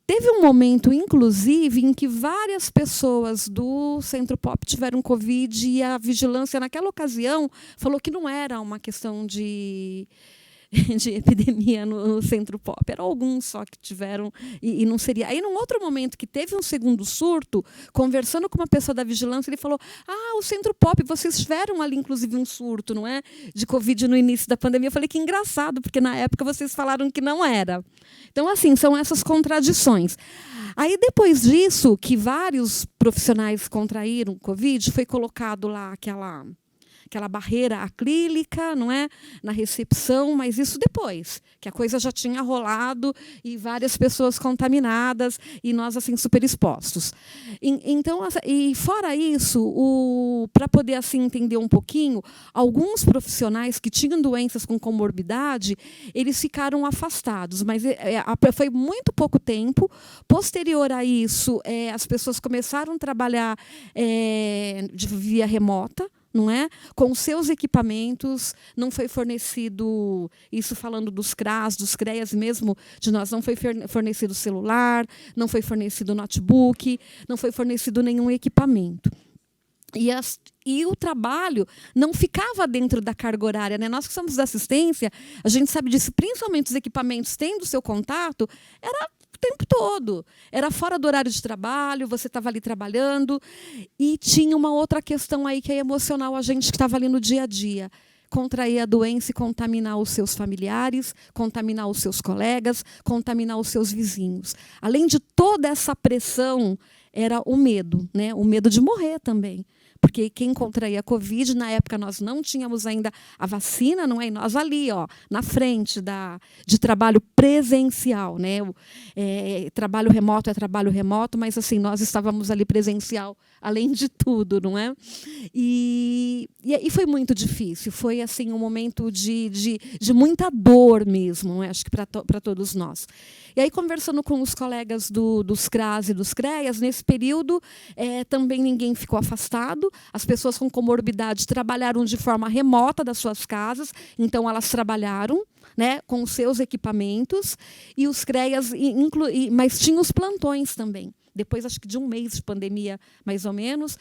Teve um momento, inclusive, em que várias pessoas do Centro Pop tiveram Covid, e a vigilância, naquela ocasião, falou que não era uma questão de epidemia no Centro Pop. Eram alguns só que tiveram, e não seria. Aí, num outro momento que teve um segundo surto, conversando com uma pessoa da vigilância, ele falou: o Centro Pop, vocês tiveram ali, inclusive, um surto, não é, de Covid no início da pandemia. Eu falei: que engraçado, porque na época vocês falaram que não era. Então, assim, são essas contradições. Aí, depois disso, que vários profissionais contraíram Covid, foi colocado lá aquela barreira acrílica, não é, na recepção, mas isso depois, que a coisa já tinha rolado e várias pessoas contaminadas e nós, assim, super expostos. Então, e fora isso, para poder, assim, entender um pouquinho, alguns profissionais que tinham doenças com comorbidade, eles ficaram afastados, mas foi muito pouco tempo. Posterior a isso, as pessoas começaram a trabalhar de via remota, não é? Com seus equipamentos, não foi fornecido, isso falando dos CRAS, dos CREAS mesmo, de nós, não foi fornecido celular, não foi fornecido notebook, não foi fornecido nenhum equipamento. E o trabalho não ficava dentro da carga horária, né? Nós que somos da assistência, a gente sabe disso, principalmente os equipamentos tendo o seu contato, era o tempo todo. Era fora do horário de trabalho, você estava ali trabalhando. E tinha uma outra questão aí que é emocional, a gente que estava ali no dia a dia. Contrair a doença e contaminar os seus familiares, contaminar os seus colegas, contaminar os seus vizinhos. Além de toda essa pressão, era o medo, né? O medo de morrer também. Porque quem contraía a Covid, na época nós não tínhamos ainda a vacina, não é? E nós ali, na frente de trabalho presencial, né? Trabalho remoto é trabalho remoto, mas assim, nós estávamos ali presencial, além de tudo, não é? E foi muito difícil, foi assim um momento de muita dor mesmo, não é? Acho que para todos nós. E aí, conversando com os colegas dos CRAS e dos CREAS, nesse período, também ninguém ficou afastado. As pessoas com comorbidade trabalharam de forma remota das suas casas, então elas trabalharam, né, com os seus equipamentos, e os CREAs, mas tinha os plantões também. Depois, acho que de um mês de pandemia, mais ou menos,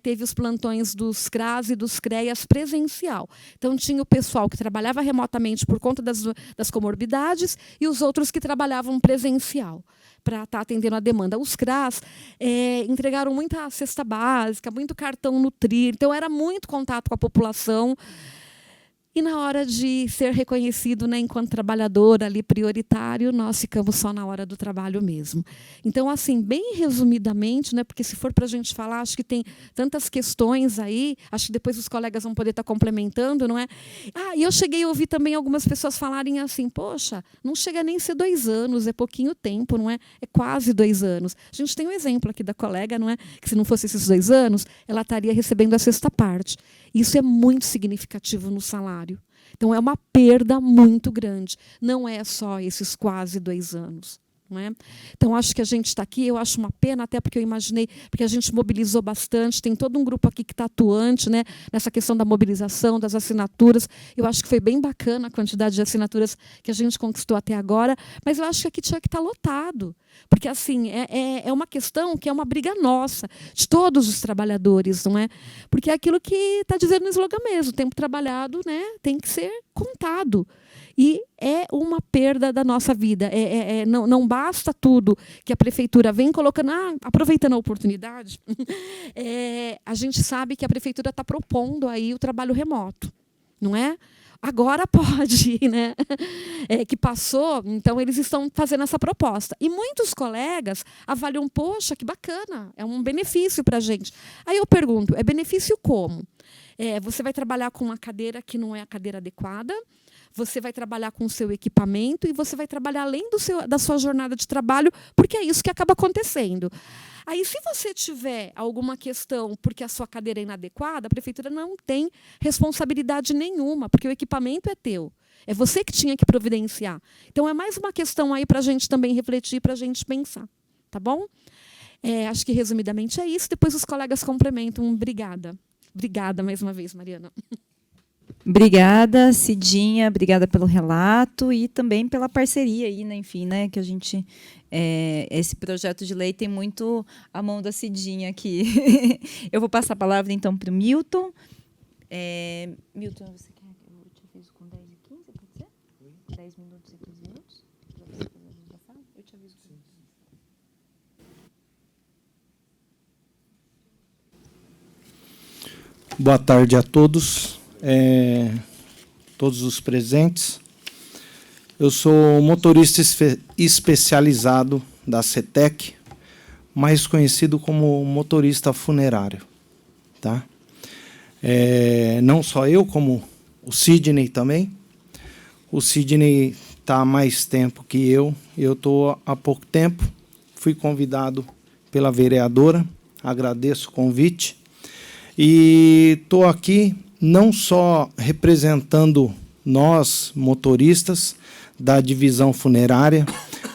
teve os plantões dos CRAS e dos CREAs presencial. Então, tinha o pessoal que trabalhava remotamente por conta das comorbidades e os outros que trabalhavam presencial, para estar atendendo a demanda. Os CRAS entregaram muita cesta básica, muito cartão Nutrir, então era muito contato com a população. E na hora de ser reconhecido, né, enquanto trabalhador ali prioritário, nós ficamos só na hora do trabalho mesmo. Então, assim, bem resumidamente, né, porque se for para a gente falar, acho que tem tantas questões aí, acho que depois os colegas vão poder estar complementando, não é? E eu cheguei a ouvir também algumas pessoas falarem assim, poxa, não chega nem a ser 2 anos, é pouquinho tempo, não é? É quase 2 anos. A gente tem um exemplo aqui da colega, não é? Que se não fosse esses 2 anos, ela estaria recebendo a 6ª parte. Isso é muito significativo no salário. Então, é uma perda muito grande. Não é só esses quase 2 anos. Não é? Então, acho que a gente está aqui, eu acho uma pena, até porque eu imaginei, porque a gente mobilizou bastante, tem todo um grupo aqui que está atuante, né, nessa questão da mobilização, das assinaturas. Eu acho que foi bem bacana a quantidade de assinaturas que a gente conquistou até agora, mas eu acho que aqui tinha que estar lotado. Porque assim, é uma questão que é uma briga nossa, de todos os trabalhadores, não é? Porque é aquilo que está dizendo no slogan mesmo, o tempo trabalhado, né, tem que ser contado. E é uma perda da nossa vida. Não basta tudo que a prefeitura vem colocando, aproveitando a oportunidade, a gente sabe que a prefeitura está propondo aí o trabalho remoto, não é? Agora pode, né? Que passou, então eles estão fazendo essa proposta. E muitos colegas avaliam, poxa, que bacana, é um benefício para a gente. Aí eu pergunto, é benefício como? Você vai trabalhar com uma cadeira que não é a cadeira adequada, você vai trabalhar com o seu equipamento e você vai trabalhar além da sua jornada de trabalho, porque é isso que acaba acontecendo. Aí, se você tiver alguma questão porque a sua cadeira é inadequada, a prefeitura não tem responsabilidade nenhuma, porque o equipamento é teu. É você que tinha que providenciar. Então, é mais uma questão aí para a gente também refletir, para a gente pensar. Tá bom? Acho que, resumidamente, é isso. Depois os colegas complementam. Obrigada. Obrigada mais uma vez, Mariana. Obrigada, Cidinha, obrigada pelo relato e também pela parceria aí, né, enfim, né, que a gente esse projeto de lei tem muito a mão da Cidinha aqui. Eu vou passar a palavra então para o Milton. Milton, você quer que eu te aviso com 10 e 15, pode ser? 10 minutos e 15 minutos? Eu te aviso. Boa tarde a todos. Todos os presentes. Eu sou motorista especializado da CETEC, mais conhecido como motorista funerário. Tá? Não só eu, como o Sidney também. O Sidney está há mais tempo que eu estou há pouco tempo. Fui convidado pela vereadora, agradeço o convite. E estou aqui não só representando nós, motoristas da divisão funerária,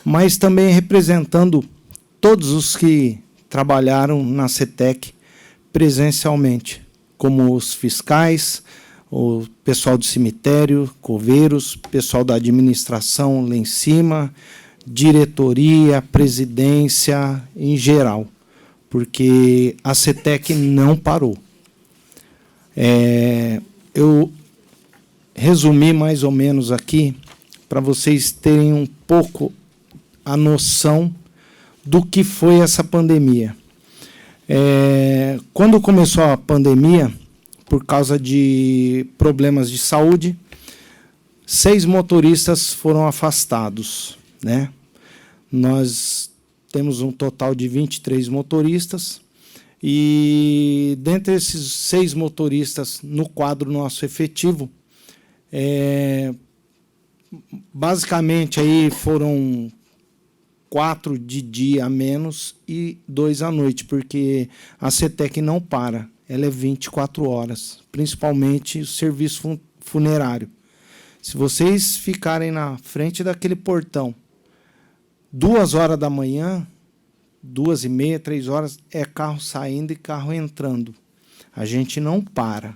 mas também representando todos os que trabalharam na CETEC presencialmente, como os fiscais, o pessoal do cemitério, coveiros, pessoal da administração lá em cima, diretoria, presidência, em geral, porque a CETEC não parou. Eu resumi mais ou menos aqui para vocês terem um pouco a noção do que foi essa pandemia. Quando começou a pandemia, por causa de problemas de saúde, 6 motoristas foram afastados, né? Nós temos um total de 23 motoristas. E, dentre esses 6 motoristas, no quadro nosso efetivo, basicamente aí foram 4 de dia a menos e 2 à noite, porque a CETEC não para, ela é 24 horas, principalmente o serviço funerário. Se vocês ficarem na frente daquele portão 2 horas da manhã, 2h30, 3 horas, é carro saindo e carro entrando. A gente não para.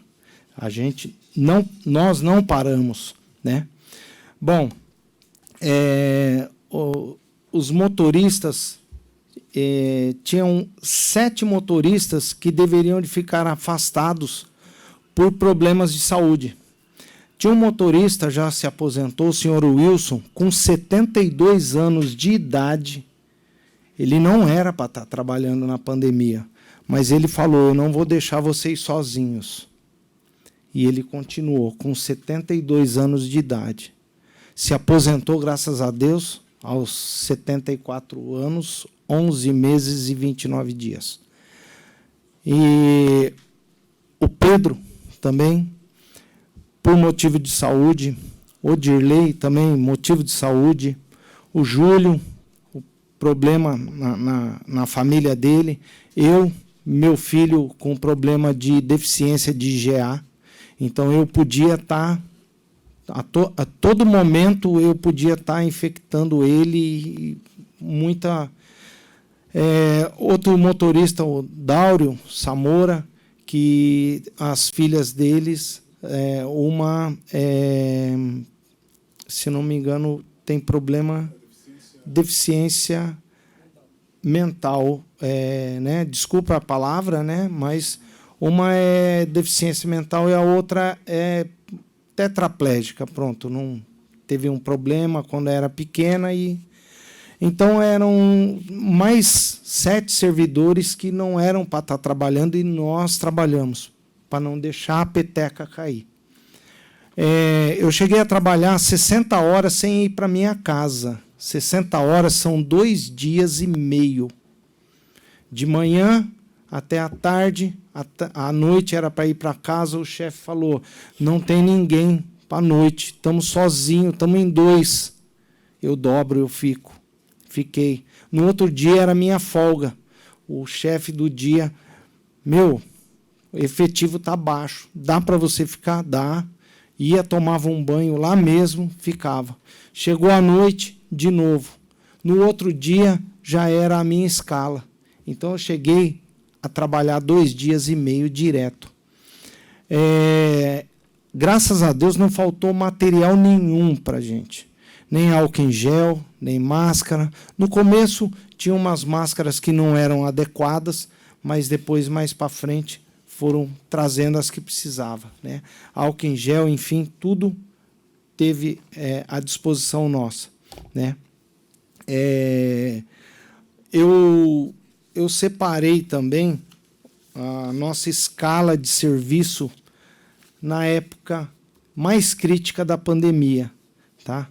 Nós não paramos, né? Bom, os motoristas, tinham 7 motoristas que deveriam de ficar afastados por problemas de saúde. Tinha um motorista, já se aposentou, o senhor Wilson, com 72 anos de idade. Ele não era para estar trabalhando na pandemia, mas ele falou, eu não vou deixar vocês sozinhos. E ele continuou, com 72 anos de idade. Se aposentou, graças a Deus, aos 74 anos, 11 meses e 29 dias. E o Pedro também, por motivo de saúde, o Dirley também, motivo de saúde, o Júlio, o problema na família dele, meu filho com problema de deficiência de IgA, então eu podia estar, a todo momento eu podia estar infectando ele, outro motorista, o Dáurio Samora, que as filhas deles, se não me engano, tem problema, deficiência mental, né? Desculpa a palavra, né? Mas uma é deficiência mental e a outra é tetraplégica, pronto, não teve um problema quando era pequena e então eram mais 7 servidores que não eram para estar trabalhando e nós trabalhamos para não deixar a peteca cair. Eu cheguei a trabalhar 60 horas sem ir para minha casa. 60 horas são 2 dias e meio. De manhã até a tarde, à noite era para ir para casa, o chefe falou, não tem ninguém para a noite, estamos sozinhos, estamos em 2. Eu dobro, eu fiquei. No outro dia era minha folga. O chefe do dia, o efetivo está baixo, dá para você ficar? Dá. Ia, tomava um banho lá mesmo, ficava. Chegou à noite, de novo. No outro dia, já era a minha escala. Então, eu cheguei a trabalhar 2 dias e meio direto. Graças a Deus, não faltou material nenhum para a gente. Nem álcool em gel, nem máscara. No começo, tinha umas máscaras que não eram adequadas, mas depois, mais para frente, foram trazendo as que precisava, né? Álcool em gel, enfim, tudo teve à disposição nossa, né? Eu separei também a nossa escala de serviço na época mais crítica da pandemia, tá?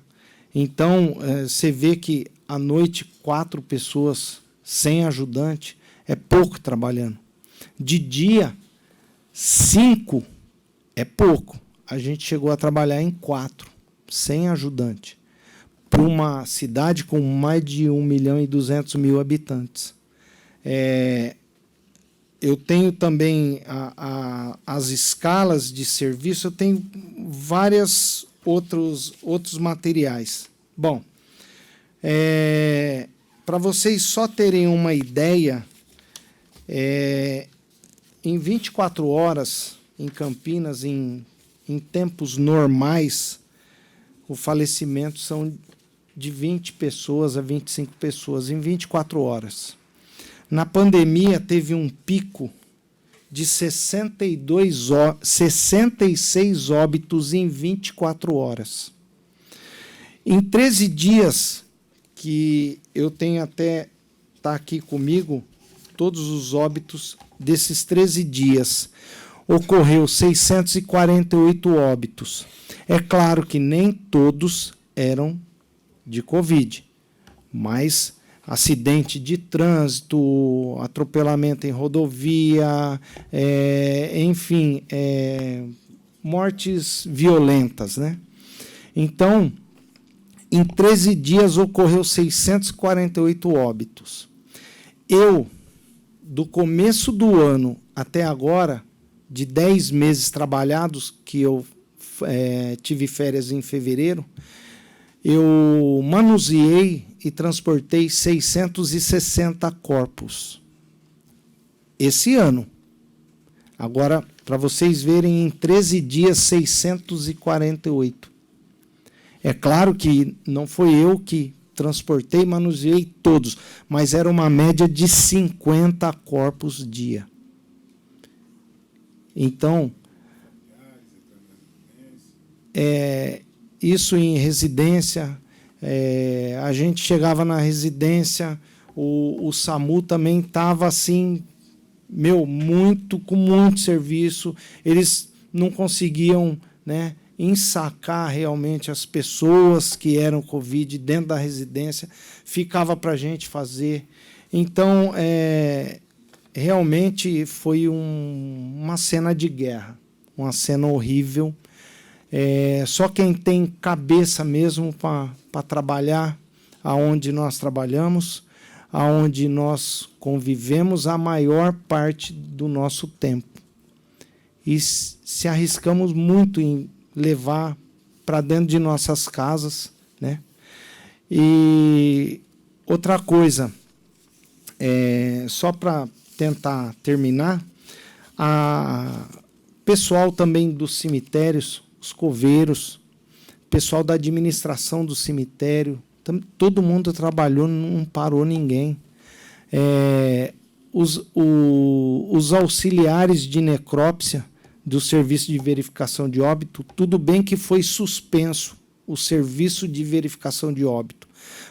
Então, você vê que à noite 4 pessoas sem ajudante é pouco trabalhando. De dia, 5 é pouco. A gente chegou a trabalhar em 4, sem ajudante, para uma cidade com mais de 1.200.000 habitantes. Eu tenho também as escalas de serviço, eu tenho vários outros materiais. Bom, para vocês só terem uma ideia, em 24 horas, em Campinas, em tempos normais, o falecimento são de 20 pessoas a 25 pessoas, em 24 horas. Na pandemia, teve um pico de 66 óbitos em 24 horas. Em 13 dias, que eu tenho até, está aqui comigo, todos os óbitos desses 13 dias, ocorreu 648 óbitos. É claro que nem todos eram de Covid, mas acidente de trânsito, atropelamento em rodovia, enfim, mortes violentas, né? Então, em 13 dias ocorreu 648 óbitos. Do começo do ano até agora, de 10 meses trabalhados, que eu tive férias em fevereiro, eu manuseei e transportei 660 corpos esse ano. Agora, para vocês verem, em 13 dias, 648. É claro que não foi eu que transportei e manuseei todos, mas era uma média de 50 corpos dia. Então, isso em residência, a gente chegava na residência, o SAMU também estava assim, com muito serviço, eles não conseguiam, né, ensacar realmente as pessoas que eram Covid dentro da residência, ficava para a gente fazer. Então, realmente foi uma cena de guerra, uma cena horrível. Só quem tem cabeça mesmo para trabalhar aonde nós trabalhamos, aonde nós convivemos a maior parte do nosso tempo. E se arriscamos muito em levar para dentro de nossas casas, né? E outra coisa, só para tentar terminar, pessoal também dos cemitérios, os coveiros, pessoal da administração do cemitério, todo mundo trabalhou, não parou ninguém. Os auxiliares de necrópsia do serviço de verificação de óbito, tudo bem que foi suspenso o serviço de verificação de óbito,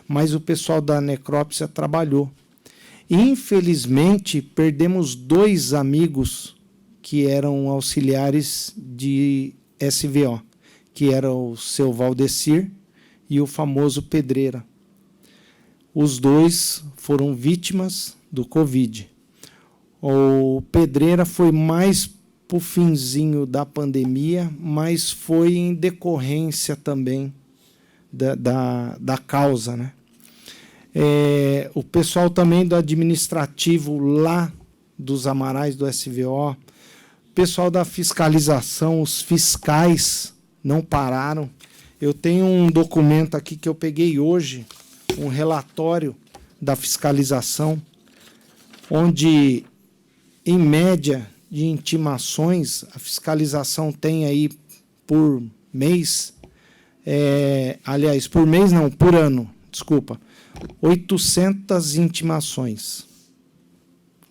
mas o pessoal da necrópsia trabalhou. Infelizmente, perdemos 2 amigos que eram auxiliares de SVO, que era o seu Valdecir e o famoso Pedreira. Os 2 foram vítimas do Covid. O Pedreira foi mais para o finzinho da pandemia, mas foi em decorrência também da causa, né? O pessoal também do administrativo lá dos Amarais do SVO, pessoal da fiscalização, os fiscais não pararam. Eu tenho um documento aqui que eu peguei hoje, um relatório da fiscalização, onde, em média de intimações, a fiscalização tem aí por mês, aliás, por mês não, por ano, desculpa, 800 intimações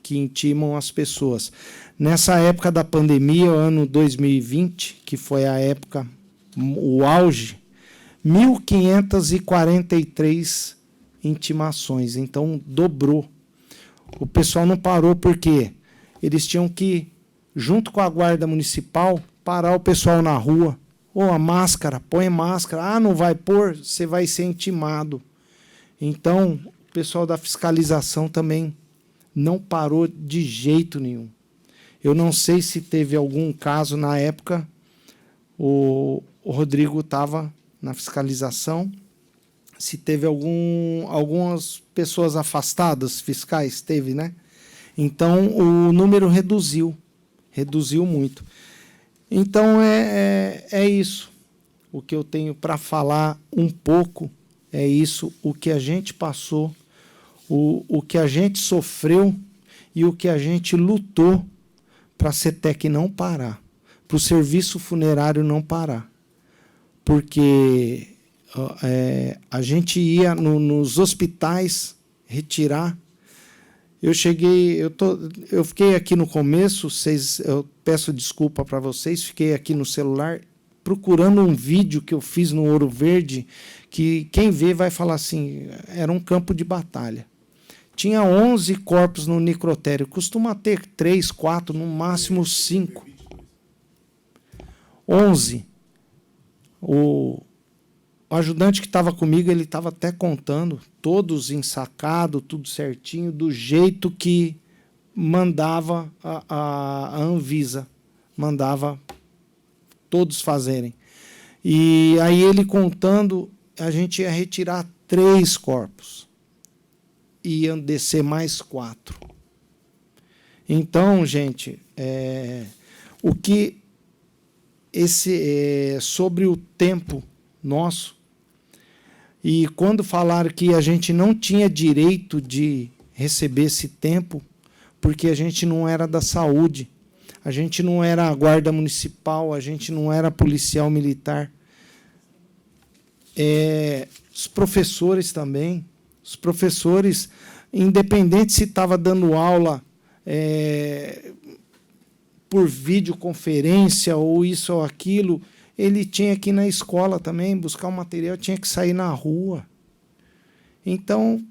que intimam as pessoas. Nessa época da pandemia, ano 2020, que foi a época, o auge, 1.543 intimações, então dobrou. O pessoal não parou porque eles tinham que, junto com a guarda municipal, parar o pessoal na rua. A máscara, põe máscara. Não vai pôr, você vai ser intimado. Então, o pessoal da fiscalização também não parou de jeito nenhum. Eu não sei se teve algum caso na época, o Rodrigo estava na fiscalização, se teve algumas pessoas afastadas, fiscais, teve, né? Então, o número reduziu muito. Então, é isso. O que eu tenho para falar um pouco é isso, o que a gente passou, o que a gente sofreu e o que a gente lutou para a CETEC não parar, para o serviço funerário não parar. Porque a gente ia nos hospitais retirar. Eu fiquei aqui no começo, eu peço desculpa para vocês, fiquei aqui no celular procurando um vídeo que eu fiz no Ouro Verde, que quem vê vai falar assim, era um campo de batalha. Tinha 11 corpos no necrotério, costuma ter 3, 4, no máximo 5. 11. O ajudante que estava comigo, ele estava até contando, todos ensacados, tudo certinho, do jeito que mandava a Anvisa, mandava todos fazerem. E aí ele contando, a gente ia retirar 3 corpos. Iam descer mais 4. Então, gente, o que sobre o tempo nosso, E quando falaram que a gente não tinha direito de receber esse tempo, porque a gente não era da saúde, a gente não era a guarda municipal, a gente não era policial militar. Os professores também, independente se estava dando aula por videoconferência ou isso ou aquilo, ele tinha que ir na escola também, buscar o material, tinha que sair na rua. Então,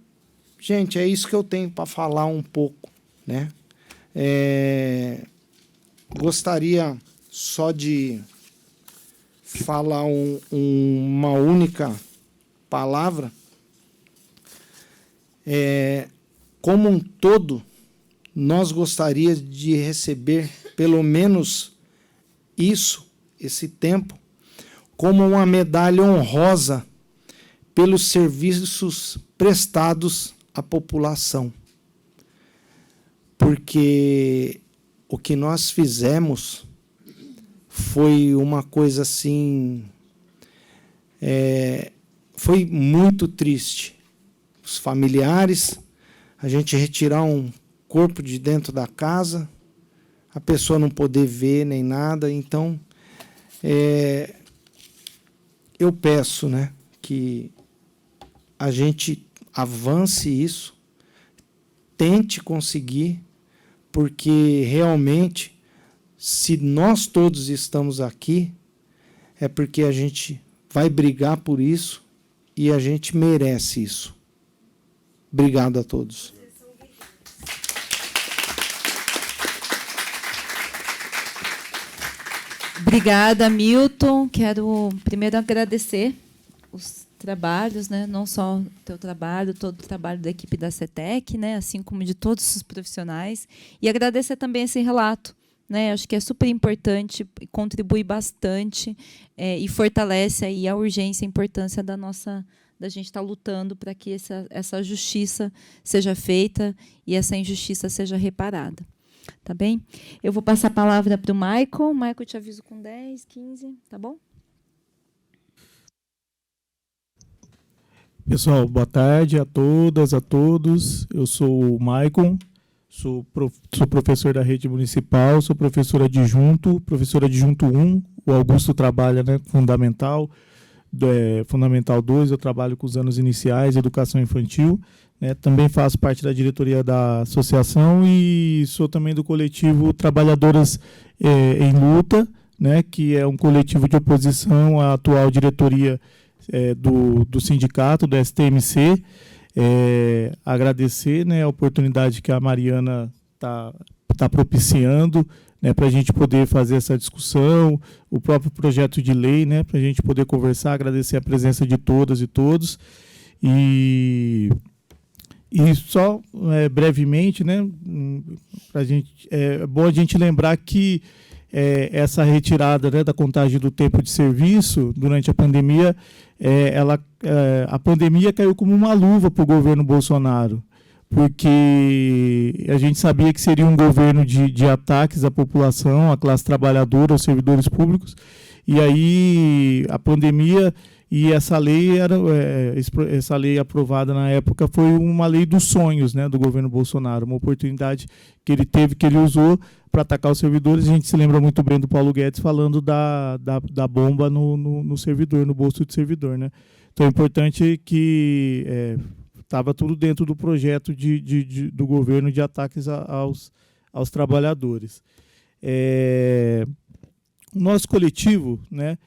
gente, é isso que eu tenho para falar um pouco, né? Gostaria só de falar uma única palavra. Como um todo, nós gostaríamos de receber pelo menos esse tempo, como uma medalha honrosa pelos serviços prestados à população. Porque o que nós fizemos foi uma coisa assim, foi muito triste. Os familiares, a gente retirar um corpo de dentro da casa, a pessoa não poder ver nem nada. Então, eu peço, né, que a gente avance isso, tente conseguir, porque realmente, se nós todos estamos aqui, é porque a gente vai brigar por isso e a gente merece isso. Obrigado a todos. Obrigada, Milton. Quero primeiro agradecer os trabalhos, né? Não só o teu trabalho, todo o trabalho da equipe da CETEC, né? Assim como de todos os profissionais. E agradecer também esse relato, né? Acho que é super importante, contribui bastante e fortalece aí a urgência e a importância da gente estar lutando para que essa justiça seja feita e essa injustiça seja reparada. Tá bem? Eu vou passar a palavra para o Michael. Michael, eu te aviso com 10, 15, tá bom? Pessoal, boa tarde a todas, a todos. Eu sou o Michael, sou professor da rede municipal, sou professor adjunto 1, o Augusto trabalha, né, Fundamental 2, eu trabalho com os anos iniciais, educação infantil, né, também faço parte da diretoria da associação e sou também do coletivo Trabalhadoras em Luta, né, que é um coletivo de oposição à atual diretoria do sindicato, do STMC. Agradecer, né, a oportunidade que a Mariana tá propiciando, né, para a gente poder fazer essa discussão, o próprio projeto de lei, né, para a gente poder conversar, agradecer a presença de todas e todos. E só brevemente, né, pra gente, é bom a gente lembrar que essa retirada, né, da contagem do tempo de serviço durante a pandemia, a pandemia caiu como uma luva para o governo Bolsonaro, porque a gente sabia que seria um governo de ataques à população, à classe trabalhadora, aos servidores públicos, e aí a pandemia e essa lei aprovada na época foi uma lei dos sonhos, né, do governo Bolsonaro, uma oportunidade que ele teve, que ele usou para atacar os servidores. A gente se lembra muito bem do Paulo Guedes falando da bomba no servidor, no bolso do servidor, né? Então é importante que estava tudo dentro do projeto do governo de ataques aos trabalhadores. O nosso coletivo, né,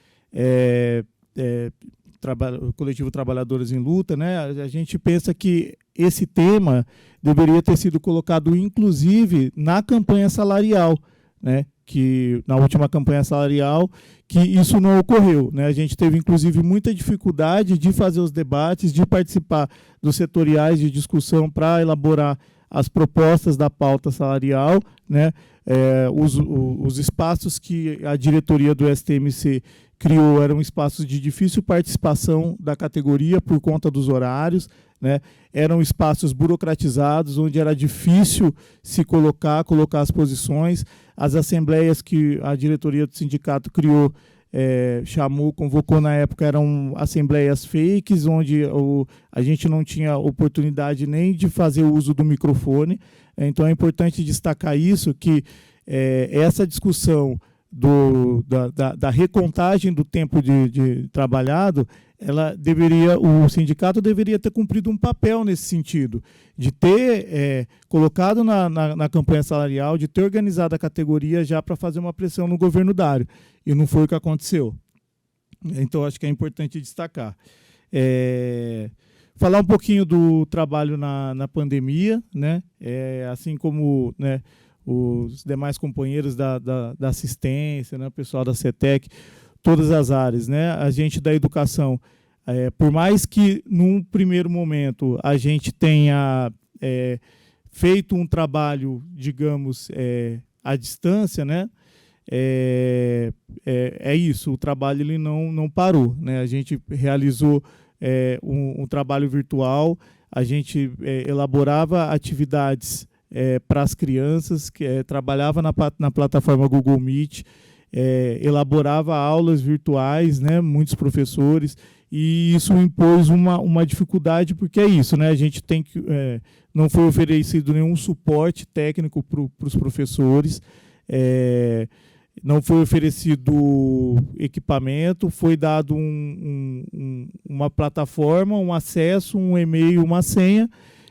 o coletivo Trabalhadoras em Luta, né, a gente pensa que esse tema deveria ter sido colocado, inclusive, na campanha salarial, né, que na última campanha salarial, que isso não ocorreu, né? A gente teve, inclusive, muita dificuldade de fazer os debates, de participar dos setoriais de discussão para elaborar as propostas da pauta salarial, né? Os espaços que a diretoria do STMC criou eram espaços de difícil participação da categoria por conta dos horários, né? Eram espaços burocratizados, onde era difícil se colocar as posições. As assembleias que a diretoria do sindicato criou convocou na época, eram assembleias fakes, onde a gente não tinha oportunidade nem de fazer o uso do microfone. Então é importante destacar isso, que essa discussão da recontagem do tempo de trabalhado, o sindicato deveria ter cumprido um papel nesse sentido, de ter colocado na campanha salarial, de ter organizado a categoria já para fazer uma pressão no governo Dário. E não foi o que aconteceu. Então, acho que é importante destacar. Falar um pouquinho do trabalho na pandemia, né? Assim como, né, os demais companheiros da assistência, né, o pessoal da CETEC, todas as áreas, né? A gente da educação, por mais que num primeiro momento a gente tenha feito um trabalho, digamos, à distância, né? Isso, o trabalho ele não parou, né? A gente realizou um trabalho virtual, a gente elaborava atividades para as crianças, trabalhava na plataforma Google Meet, elaborava aulas virtuais, né? Muitos professores, e isso impôs uma dificuldade, porque é isso, né? A gente tem que não foi oferecido nenhum suporte técnico para os professores, não foi oferecido equipamento, foi dado uma plataforma, um acesso, um e-mail, uma senha,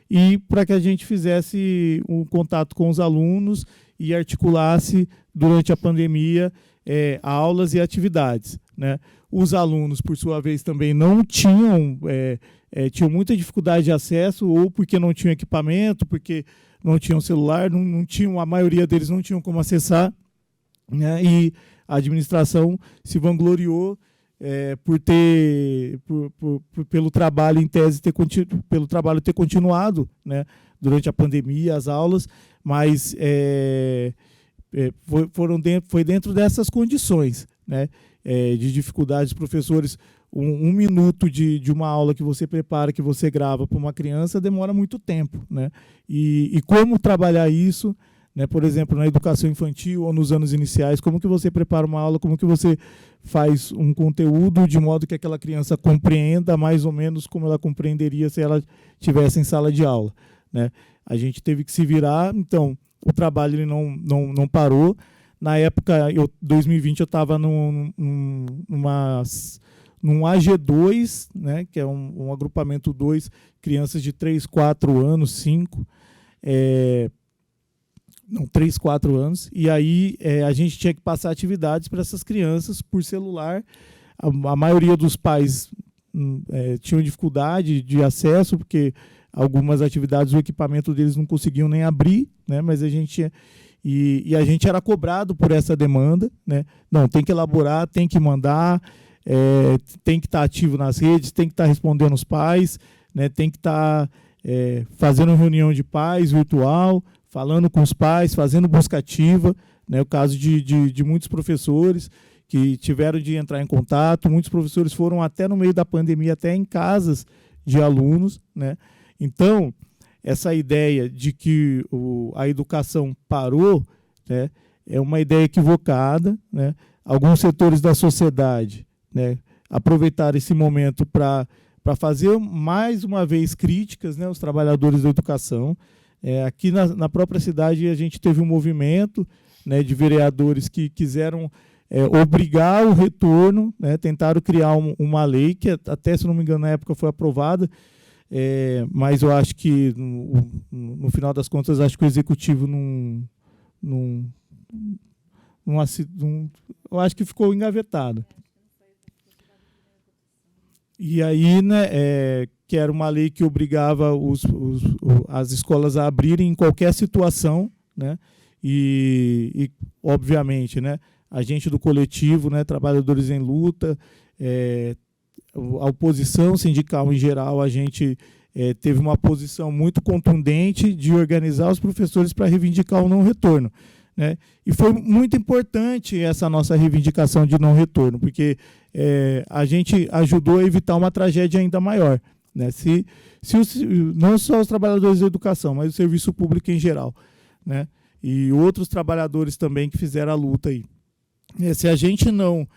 e para que a gente fizesse um contato com os alunos e articulasse durante a pandemia aulas e atividades, né? Os alunos, por sua vez, também não tinham muita dificuldade de acesso, ou porque não tinham equipamento, porque não tinham celular, não tinham, a maioria deles não tinham como acessar, né? E a administração se vangloriou pelo trabalho em tese pelo trabalho ter continuado, né, durante a pandemia as aulas, mas foi dentro dessas condições, né, de dificuldades. Professores, um minuto de uma aula que você prepara, que você grava para uma criança, demora muito tempo, né? E como trabalhar isso, né? Por exemplo, na educação infantil ou nos anos iniciais, como que você prepara uma aula, como que você faz um conteúdo de modo que aquela criança compreenda mais ou menos como ela compreenderia se ela estivesse em sala de aula, né? A gente teve que se virar, então o trabalho ele não parou. Na época, 2020, eu estava num AG2, né, que é um agrupamento 2, crianças de 3, 4 anos, 5, 3, 4 anos, e aí a gente tinha que passar atividades para essas crianças por celular. A maioria dos pais tinham dificuldade de acesso, porque algumas atividades o equipamento deles não conseguiam nem abrir, né, mas a gente tinha... E a gente era cobrado por essa demanda, né? Não, tem que elaborar, tem que mandar, tem que estar ativo nas redes, tem que estar respondendo os pais, né? Tem que estar fazendo reunião de pais virtual, falando com os pais, fazendo busca ativa, né? O caso de muitos professores que tiveram de entrar em contato, muitos professores foram até no meio da pandemia, até em casas de alunos, né? Então, essa ideia de que a educação parou, né, é uma ideia equivocada, né? Alguns setores da sociedade, né, aproveitaram esse momento para fazer mais uma vez críticas, né, aos trabalhadores da educação. Aqui na própria cidade a gente teve um movimento, né, de vereadores que quiseram obrigar o retorno, né, tentaram criar uma lei que até, se não me engano, na época foi aprovada. Mas eu acho que, no final das contas, acho que o executivo eu acho que ficou engavetado. E aí, né, que era uma lei que obrigava as escolas a abrirem em qualquer situação, né, e obviamente, né, a gente do coletivo, né, Trabalhadores em Luta, a oposição sindical em geral, a gente teve uma posição muito contundente de organizar os professores para reivindicar o não retorno, né? E foi muito importante essa nossa reivindicação de não retorno, porque a gente ajudou a evitar uma tragédia ainda maior, né? Não só os trabalhadores da educação, mas o serviço público em geral, né? E outros trabalhadores também que fizeram a luta aí. Se a gente não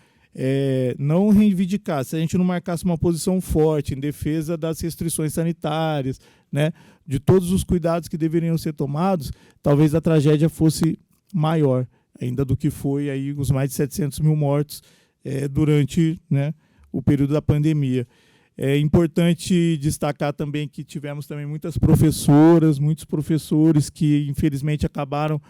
não reivindicar, se a gente não marcasse uma posição forte em defesa das restrições sanitárias, né, de todos os cuidados que deveriam ser tomados, talvez a tragédia fosse maior ainda do que foi aí os mais de 700 mil mortos durante, né, o período da pandemia. É importante destacar também que tivemos também muitas professoras, muitos professores que infelizmente acabaram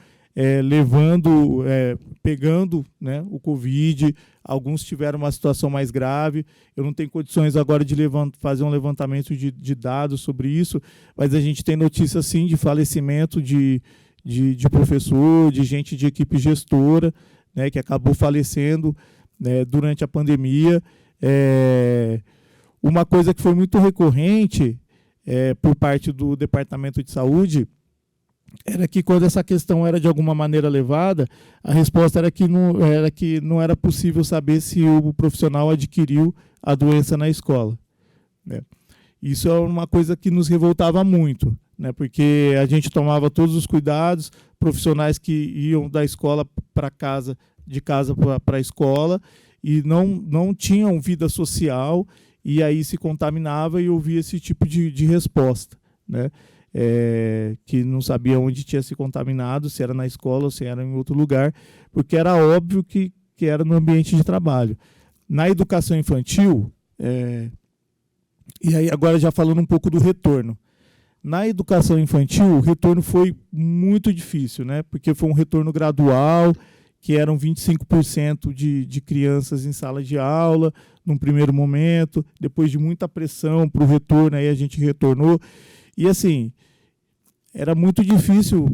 pegando, né, o Covid. Alguns tiveram uma situação mais grave. Eu não tenho condições agora de fazer um levantamento de dados sobre isso, mas a gente tem notícia sim de falecimento de professor, de gente de equipe gestora, né, que acabou falecendo, né, durante a pandemia. Uma coisa que foi muito recorrente por parte do Departamento de Saúde era que, quando essa questão era de alguma maneira levada, a resposta era que não era possível saber se o profissional adquiriu a doença na escola, né? Isso é uma coisa que nos revoltava muito, né? Porque a gente tomava todos os cuidados, profissionais que iam da escola para casa, de casa para a escola, e não tinham vida social, e aí se contaminava e ouvia esse tipo de resposta, né? Que não sabia onde tinha se contaminado, se era na escola ou se era em outro lugar, porque era óbvio que era no ambiente de trabalho. Na educação infantil, e aí agora já falando um pouco do retorno. Na educação infantil, o retorno foi muito difícil, né? Porque foi um retorno gradual, que eram 25% de crianças em sala de aula, num primeiro momento, depois de muita pressão para o retorno, aí a gente retornou. E assim, era muito difícil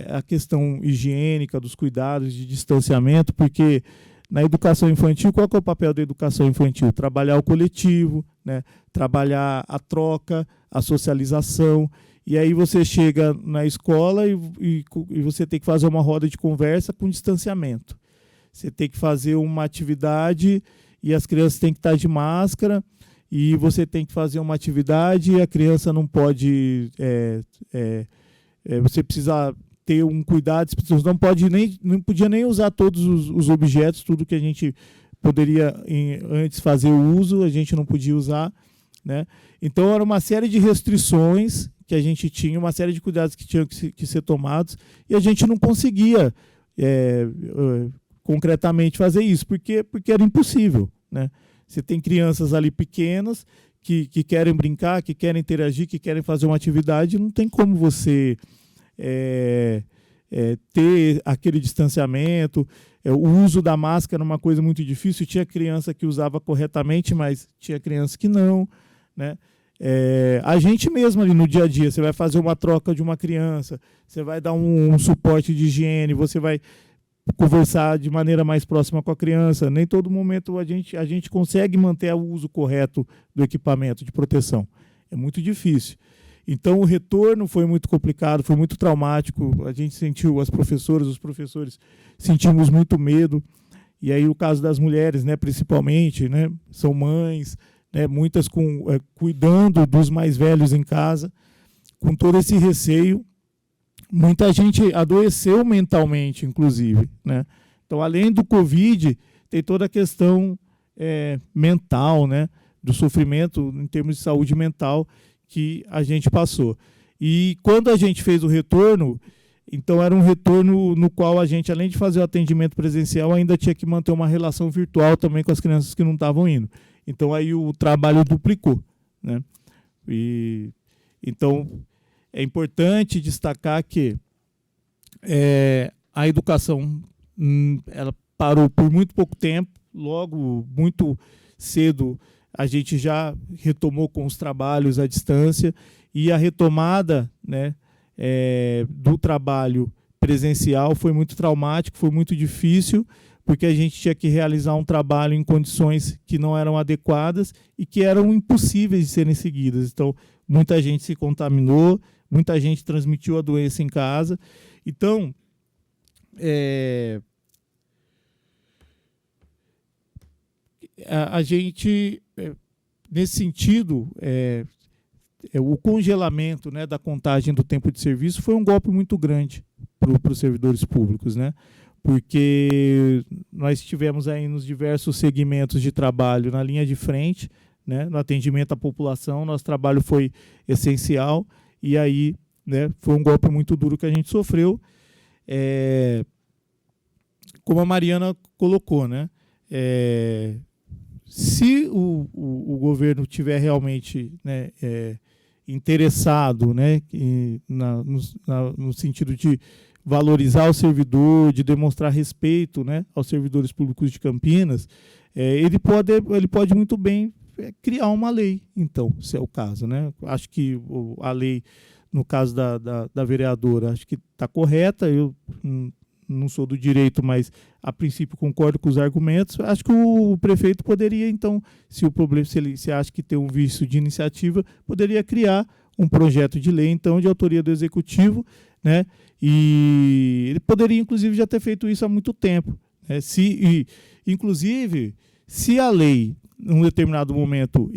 a questão higiênica, dos cuidados de distanciamento, porque na educação infantil, qual que é o papel da educação infantil? Trabalhar o coletivo, né? Trabalhar a troca, a socialização. E aí você chega na escola e você tem que fazer uma roda de conversa com distanciamento. Você tem que fazer uma atividade e as crianças têm que estar de máscara, e você tem que fazer uma atividade e a criança não pode... você precisa ter um cuidado, não podia nem usar todos os objetos, tudo que a gente poderia antes fazer o uso, a gente não podia usar, né? Então era uma série de restrições que a gente tinha, uma série de cuidados que tinham que ser tomados, e a gente não conseguia concretamente fazer isso, porque era impossível, né? Você tem crianças ali pequenas que querem brincar, que querem interagir, que querem fazer uma atividade, não tem como você ter aquele distanciamento. O uso da máscara era uma coisa muito difícil. Tinha criança que usava corretamente, mas tinha criança que não, né? A gente mesmo ali no dia a dia, você vai fazer uma troca de uma criança, você vai dar um suporte de higiene, você vai conversar de maneira mais próxima com a criança. Nem todo momento a gente consegue manter o uso correto do equipamento de proteção. É muito difícil. Então o retorno foi muito complicado, foi muito traumático. A gente sentiu, as professoras, os professores, sentimos muito medo. E aí o caso das mulheres, né, principalmente, né, são mães, né, muitas cuidando dos mais velhos em casa, com todo esse receio. Muita gente adoeceu mentalmente, inclusive, né? Então, além do Covid, tem toda a questão mental, né, do sofrimento em termos de saúde mental que a gente passou. E quando a gente fez o retorno, então era um retorno no qual a gente, além de fazer o atendimento presencial, ainda tinha que manter uma relação virtual também com as crianças que não estavam indo. Então aí o trabalho duplicou, né? Então é importante destacar que a educação ela parou por muito pouco tempo. Logo, muito cedo, a gente já retomou com os trabalhos à distância, e a retomada, né, do trabalho presencial foi muito traumático, foi muito difícil, porque a gente tinha que realizar um trabalho em condições que não eram adequadas e que eram impossíveis de serem seguidas. Então, muita gente se contaminou, muita gente transmitiu a doença em casa. Então, a gente, nesse sentido, o congelamento, né, da contagem do tempo de serviço foi um golpe muito grande para os servidores públicos, né? porque nós estivemos aí nos diversos segmentos de trabalho na linha de frente, né, no atendimento à população. Nosso trabalho foi essencial e aí, né, foi um golpe muito duro que a gente sofreu. Como a Mariana colocou, né, se o governo tiver realmente, né, interessado, né, no sentido de valorizar o servidor, de demonstrar respeito, né, aos servidores públicos de Campinas, ele pode muito bem criar uma lei, então, se é o caso, né? Acho que a lei, no caso da vereadora, acho que está correta. Eu não sou do direito, mas a princípio concordo com os argumentos. Acho que o prefeito poderia, então, se ele acha que tem um vício de iniciativa, poderia criar um projeto de lei, então, de autoria do executivo, né? E ele poderia, inclusive, já ter feito isso há muito tempo, né? Inclusive, se a lei, em um determinado momento,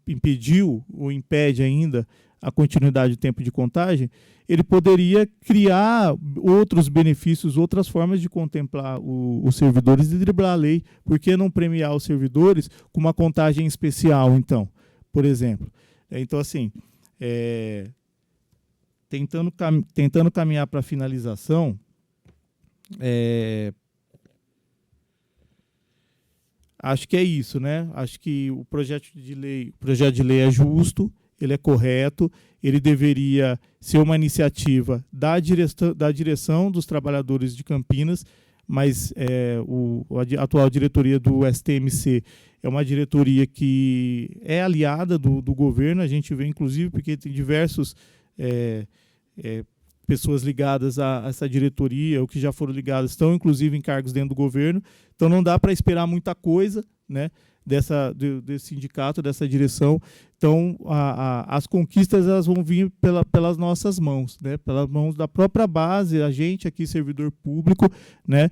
impediu ou impede ainda a continuidade do tempo de contagem, ele poderia criar outros benefícios, outras formas de contemplar os servidores e driblar a lei. Por que não premiar os servidores com uma contagem especial, então, por exemplo? Então, assim, tentando caminhar para a finalização, acho que é isso, né? Acho que o projeto de lei é justo, ele é correto, ele deveria ser uma iniciativa da direção dos trabalhadores de Campinas, mas a atual diretoria do STMC é uma diretoria que é aliada do governo. A gente vê, inclusive, porque tem diversos pessoas ligadas a essa diretoria, ou que já foram ligadas, estão, inclusive, em cargos dentro do governo. Então, não dá para esperar muita coisa, né, desse sindicato, dessa direção. Então, as conquistas elas vão vir pelas nossas mãos, né, pelas mãos da própria base, a gente aqui, servidor público, né,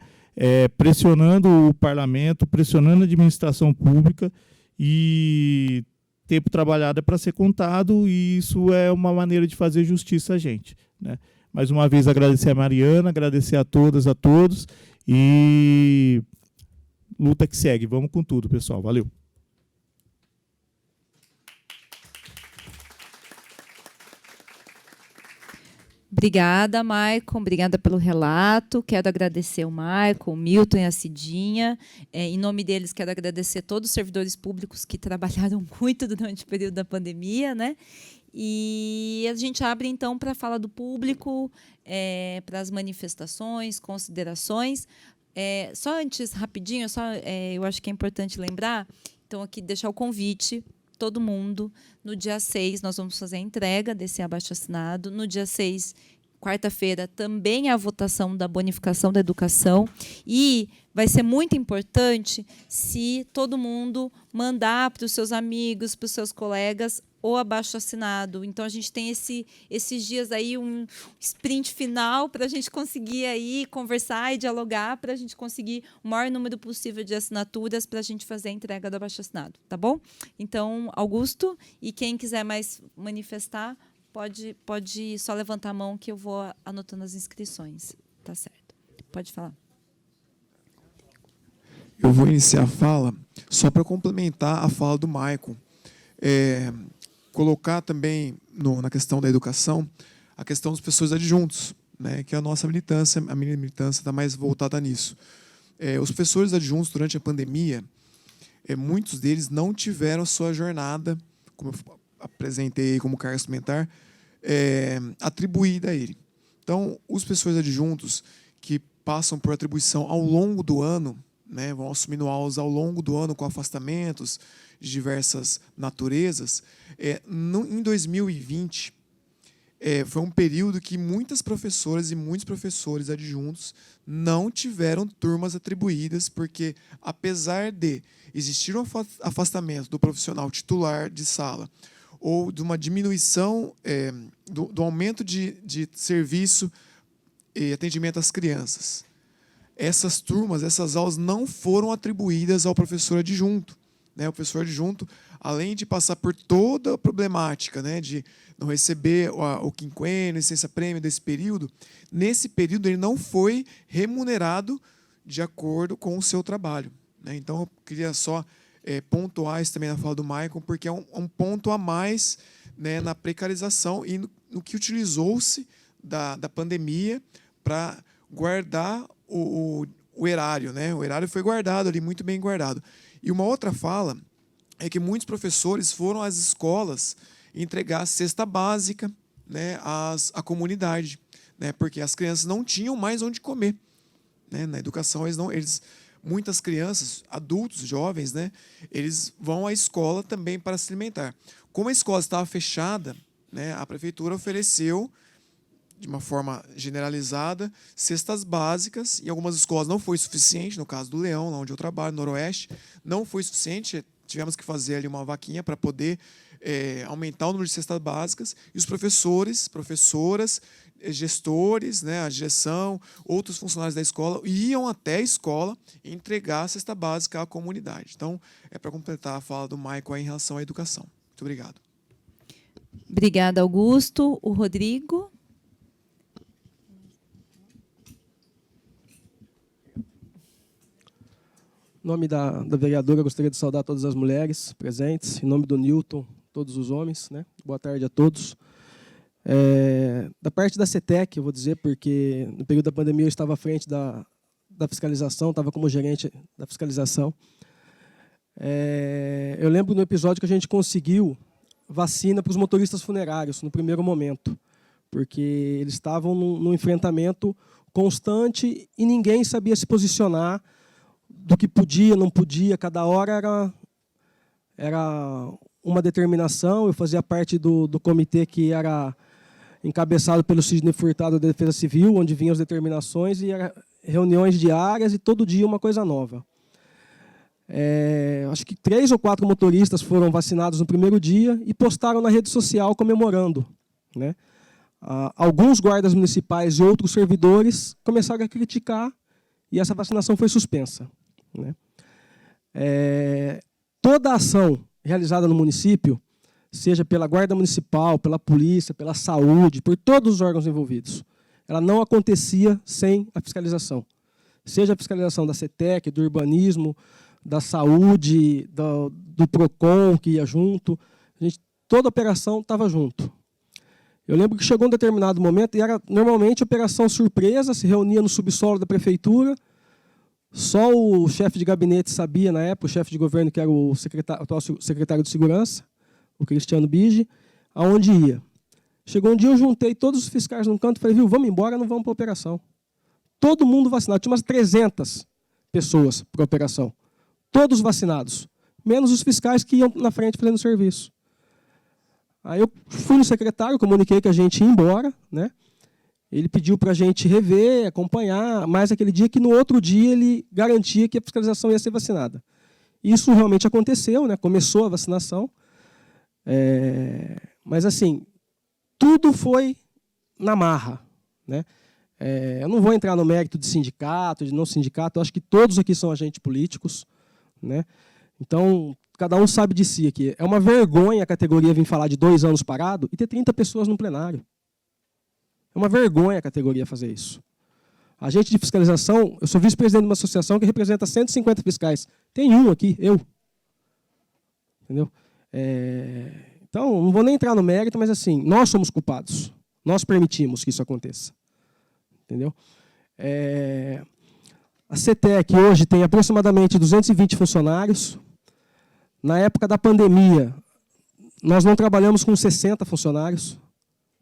pressionando o parlamento, pressionando a administração pública, e tempo trabalhado é para ser contado, e isso é uma maneira de fazer justiça a gente, né. Mais uma vez, agradecer a Mariana, agradecer a todas, a todos, e luta que segue. Vamos com tudo, pessoal. Valeu. Obrigada, Maicon. Obrigada pelo relato. Quero agradecer o Maicon, o Milton e a Cidinha. Em nome deles, quero agradecer todos os servidores públicos que trabalharam muito durante o período da pandemia, né? E a gente abre, então, para a fala do público, para as manifestações, considerações. Só antes, rapidinho, eu acho que é importante lembrar, então, aqui deixar o convite, todo mundo, no dia 6, nós vamos fazer a entrega desse abaixo-assinado. No dia 6, quarta-feira, também a votação da bonificação da educação. E vai ser muito importante se todo mundo mandar para os seus amigos, para os seus colegas, o abaixo-assinado. Então, a gente tem esses dias aí, um sprint final para a gente conseguir aí conversar e dialogar, para a gente conseguir o maior número possível de assinaturas para a gente fazer a entrega do abaixo-assinado, tá bom? Então, Augusto, e quem quiser mais manifestar, pode só levantar a mão que eu vou anotando as inscrições. Tá certo. Pode falar. Eu vou iniciar a fala só para complementar a fala do Maicon. Colocar também na questão da educação a questão dos professores adjuntos, né, que a nossa militância, a minha militância está mais voltada nisso. Os professores adjuntos, durante a pandemia, muitos deles não tiveram sua jornada, como eu apresentei como carga suplementar, atribuída a ele. Então, os professores adjuntos que passam por atribuição ao longo do ano, né, vão assumindo aulas ao longo do ano com afastamentos de diversas naturezas, em 2020, foi um período que muitas professoras e muitos professores adjuntos não tiveram turmas atribuídas, porque, apesar de existir um afastamento do profissional titular de sala, ou de uma diminuição do aumento de serviço e atendimento às crianças, essas turmas, essas aulas não foram atribuídas ao professor adjunto, né? O professor adjunto, além de passar por toda a problemática, né, de não receber o quinquênio, licença-prêmio desse período, nesse período ele não foi remunerado de acordo com o seu trabalho, né? Então, eu queria só pontuar isso também na fala do Maicon, porque é um ponto a mais, né, na precarização e no que utilizou-se da pandemia para guardar o erário, né? O erário foi guardado ali, muito bem guardado. E uma outra fala é que muitos professores foram às escolas entregar a cesta básica, né, à comunidade, né? Porque as crianças não tinham mais onde comer, né? Na educação, muitas crianças, adultos, jovens, né, eles vão à escola também para se alimentar. Como a escola estava fechada, né, a prefeitura ofereceu, de uma forma generalizada, cestas básicas. Em algumas escolas não foi suficiente, no caso do Leão, lá onde eu trabalho, no Noroeste, não foi suficiente, tivemos que fazer ali uma vaquinha para poder aumentar o número de cestas básicas, e os professores, professoras, gestores, né, a direção, outros funcionários da escola iam até a escola entregar a cesta básica à comunidade. Então, é para completar a fala do Maicon em relação à educação. Muito obrigado. Obrigada, Augusto. O Rodrigo. Em nome da vereadora, eu gostaria de saudar todas as mulheres presentes. Em nome do Newton, todos os homens, né? Boa tarde a todos. Da parte da CETEC, eu vou dizer, porque no período da pandemia eu estava à frente da fiscalização, estava como gerente da fiscalização. Eu lembro no episódio que a gente conseguiu vacina para os motoristas funerários, no primeiro momento, porque eles estavam num enfrentamento constante e ninguém sabia se posicionar do que podia, não podia. Cada hora era uma determinação. Eu fazia parte do comitê que era encabeçado pelo Sidney Furtado da Defesa Civil, onde vinham as determinações e eram reuniões diárias e todo dia uma coisa nova. Acho que 3 ou 4 motoristas foram vacinados no primeiro dia e postaram na rede social comemorando, né? Alguns guardas municipais e outros servidores começaram a criticar e essa vacinação foi suspensa, né? Toda a ação realizada no município, seja pela Guarda Municipal, pela Polícia, pela Saúde, por todos os órgãos envolvidos, ela não acontecia sem a fiscalização. Seja a fiscalização da CETEC, do urbanismo, da saúde, do PROCON, que ia junto. Toda a operação estava junto. Eu lembro que chegou um determinado momento, e era normalmente operação surpresa, se reunia no subsolo da prefeitura, só o chefe de gabinete sabia, na época, o chefe de governo, que era o atual secretário de Segurança, o Cristiano Bige, aonde ia. Chegou um dia, eu juntei todos os fiscais num canto e falei, viu, vamos embora, não vamos para a operação. Todo mundo vacinado, tinha umas 300 pessoas para a operação. Todos vacinados, menos os fiscais que iam na frente fazendo serviço. Aí eu fui no secretário, comuniquei que a gente ia embora, né? Ele pediu para a gente rever, acompanhar, mas aquele dia que no outro dia ele garantia que a fiscalização ia ser vacinada. Isso realmente aconteceu, né? Começou a vacinação. Mas, assim, tudo foi na marra, né? Eu não vou entrar no mérito de sindicato, de não sindicato, eu acho que todos aqui são agentes políticos, né? Então, cada um sabe de si aqui. É uma vergonha a categoria vir falar de 2 anos parado e ter 30 pessoas no plenário. É uma vergonha a categoria fazer isso. Agente de fiscalização, eu sou vice-presidente de uma associação que representa 150 fiscais. Tem um aqui, eu. Entendeu? Então, não vou nem entrar no mérito, mas assim, nós somos culpados. Nós permitimos que isso aconteça. Entendeu? A CETEC hoje tem aproximadamente 220 funcionários. Na época da pandemia, nós não trabalhamos com 60 funcionários.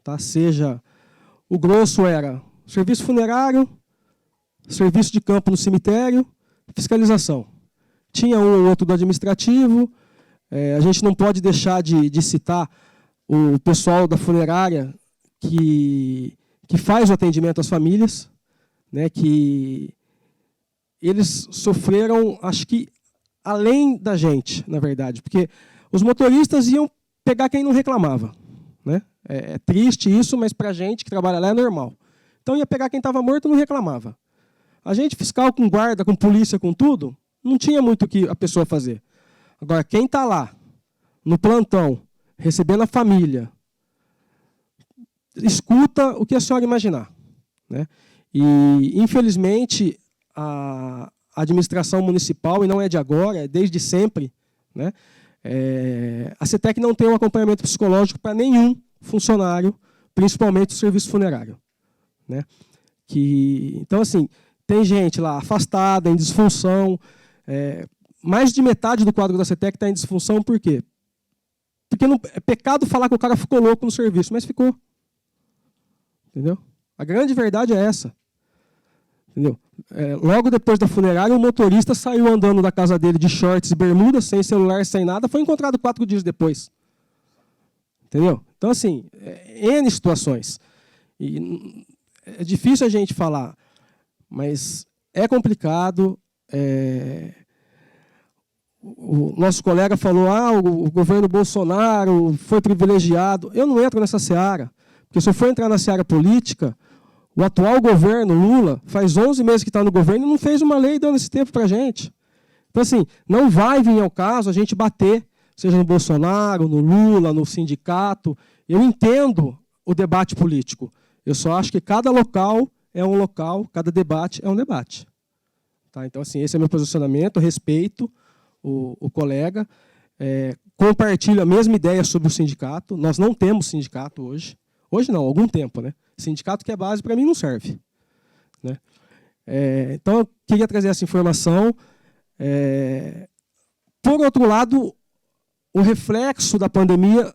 Tá? Seja, o grosso era serviço funerário, serviço de campo no cemitério, fiscalização. Tinha um ou outro do administrativo. A gente não pode deixar de citar o pessoal da funerária que faz o atendimento às famílias, né, que eles sofreram, acho que, além da gente, na verdade, porque os motoristas iam pegar quem não reclamava, né? É triste isso, mas para a gente que trabalha lá é normal. Então ia pegar quem estava morto e não reclamava. A gente fiscal com guarda, com polícia, com tudo, não tinha muito o que a pessoa fazer. Agora, quem está lá, no plantão, recebendo a família, escuta o que a senhora imaginar, né? E, infelizmente, a administração municipal, e não é de agora, é desde sempre, né? A CETEC não tem um acompanhamento psicológico para nenhum funcionário, principalmente do serviço funerário, né? Então, assim, tem gente lá afastada, em disfunção. Mais de metade do quadro da CETEC está em disfunção, por quê? Porque não, é pecado falar que o cara ficou louco no serviço, mas ficou. Entendeu? A grande verdade é essa. Entendeu? Logo depois da funerária, o motorista saiu andando da casa dele de shorts e bermudas, sem celular, sem nada, foi encontrado 4 dias depois. Entendeu? Então, assim, N situações. E é difícil a gente falar, mas é complicado. O nosso colega falou, o governo Bolsonaro foi privilegiado. Eu não entro nessa seara, porque se eu for entrar na seara política, o atual governo, Lula, faz 11 meses que está no governo e não fez uma lei dando esse tempo para a gente. Então, assim, não vai vir ao caso a gente bater, seja no Bolsonaro, no Lula, no sindicato. Eu entendo o debate político. Eu só acho que cada local é um local, cada debate é um debate. Tá? Então, assim, esse é o meu posicionamento, eu respeito o colega, compartilho a mesma ideia sobre o sindicato. Nós não temos sindicato hoje. Hoje não, há algum tempo, né? Sindicato que é base, para mim, não serve. Né? Então, eu queria trazer essa informação. Por outro lado, o reflexo da pandemia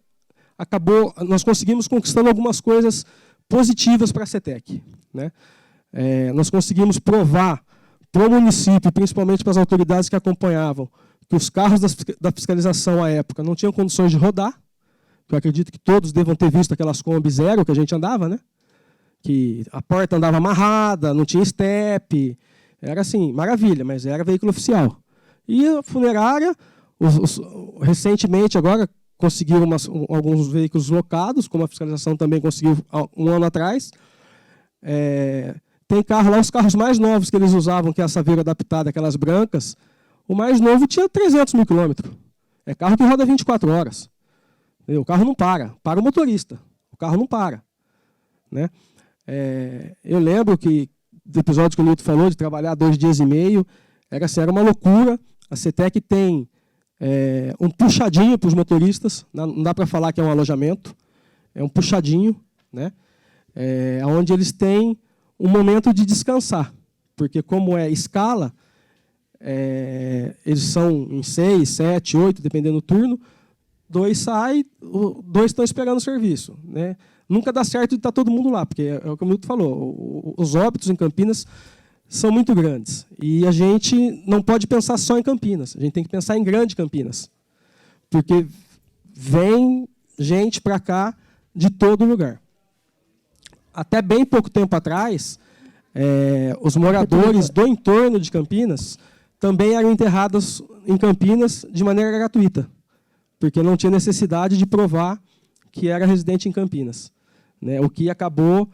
acabou, nós conseguimos conquistando algumas coisas positivas para a CETEC. Né? Nós conseguimos provar para o município, principalmente para as autoridades que acompanhavam, que os carros da fiscalização à época não tinham condições de rodar. Eu acredito que todos devam ter visto aquelas Kombi Zero que a gente andava, né? Que a porta andava amarrada, não tinha step. Era assim, maravilha, mas era veículo oficial. E a funerária, recentemente agora, conseguiram alguns veículos locados, como a fiscalização também conseguiu um ano atrás. Tem carro lá, os carros mais novos que eles usavam, que é a Saveiro adaptada, aquelas brancas, o mais novo tinha 300 mil quilômetros. É carro que roda 24 horas. O carro não para o motorista. O carro não para. Né? Eu lembro que, do episódio que o Nilton falou, de trabalhar 2 dias e meio, era uma loucura. A CETEC tem um puxadinho para os motoristas, não dá para falar que é um alojamento, é um puxadinho, né? Onde eles têm um momento de descansar, porque como é escala, eles são em 6, 7, 8, dependendo do turno, 2 saem, 2 estão esperando o serviço. Né? Nunca dá certo de estar todo mundo lá, porque é o que o Milton falou, os óbitos em Campinas são muito grandes. E a gente não pode pensar só em Campinas, a gente tem que pensar em grande Campinas. Porque vem gente para cá de todo lugar. Até bem pouco tempo atrás, os moradores do entorno de Campinas também eram enterrados em Campinas de maneira gratuita, porque não tinha necessidade de provar que era residente em Campinas. Né? O que acabou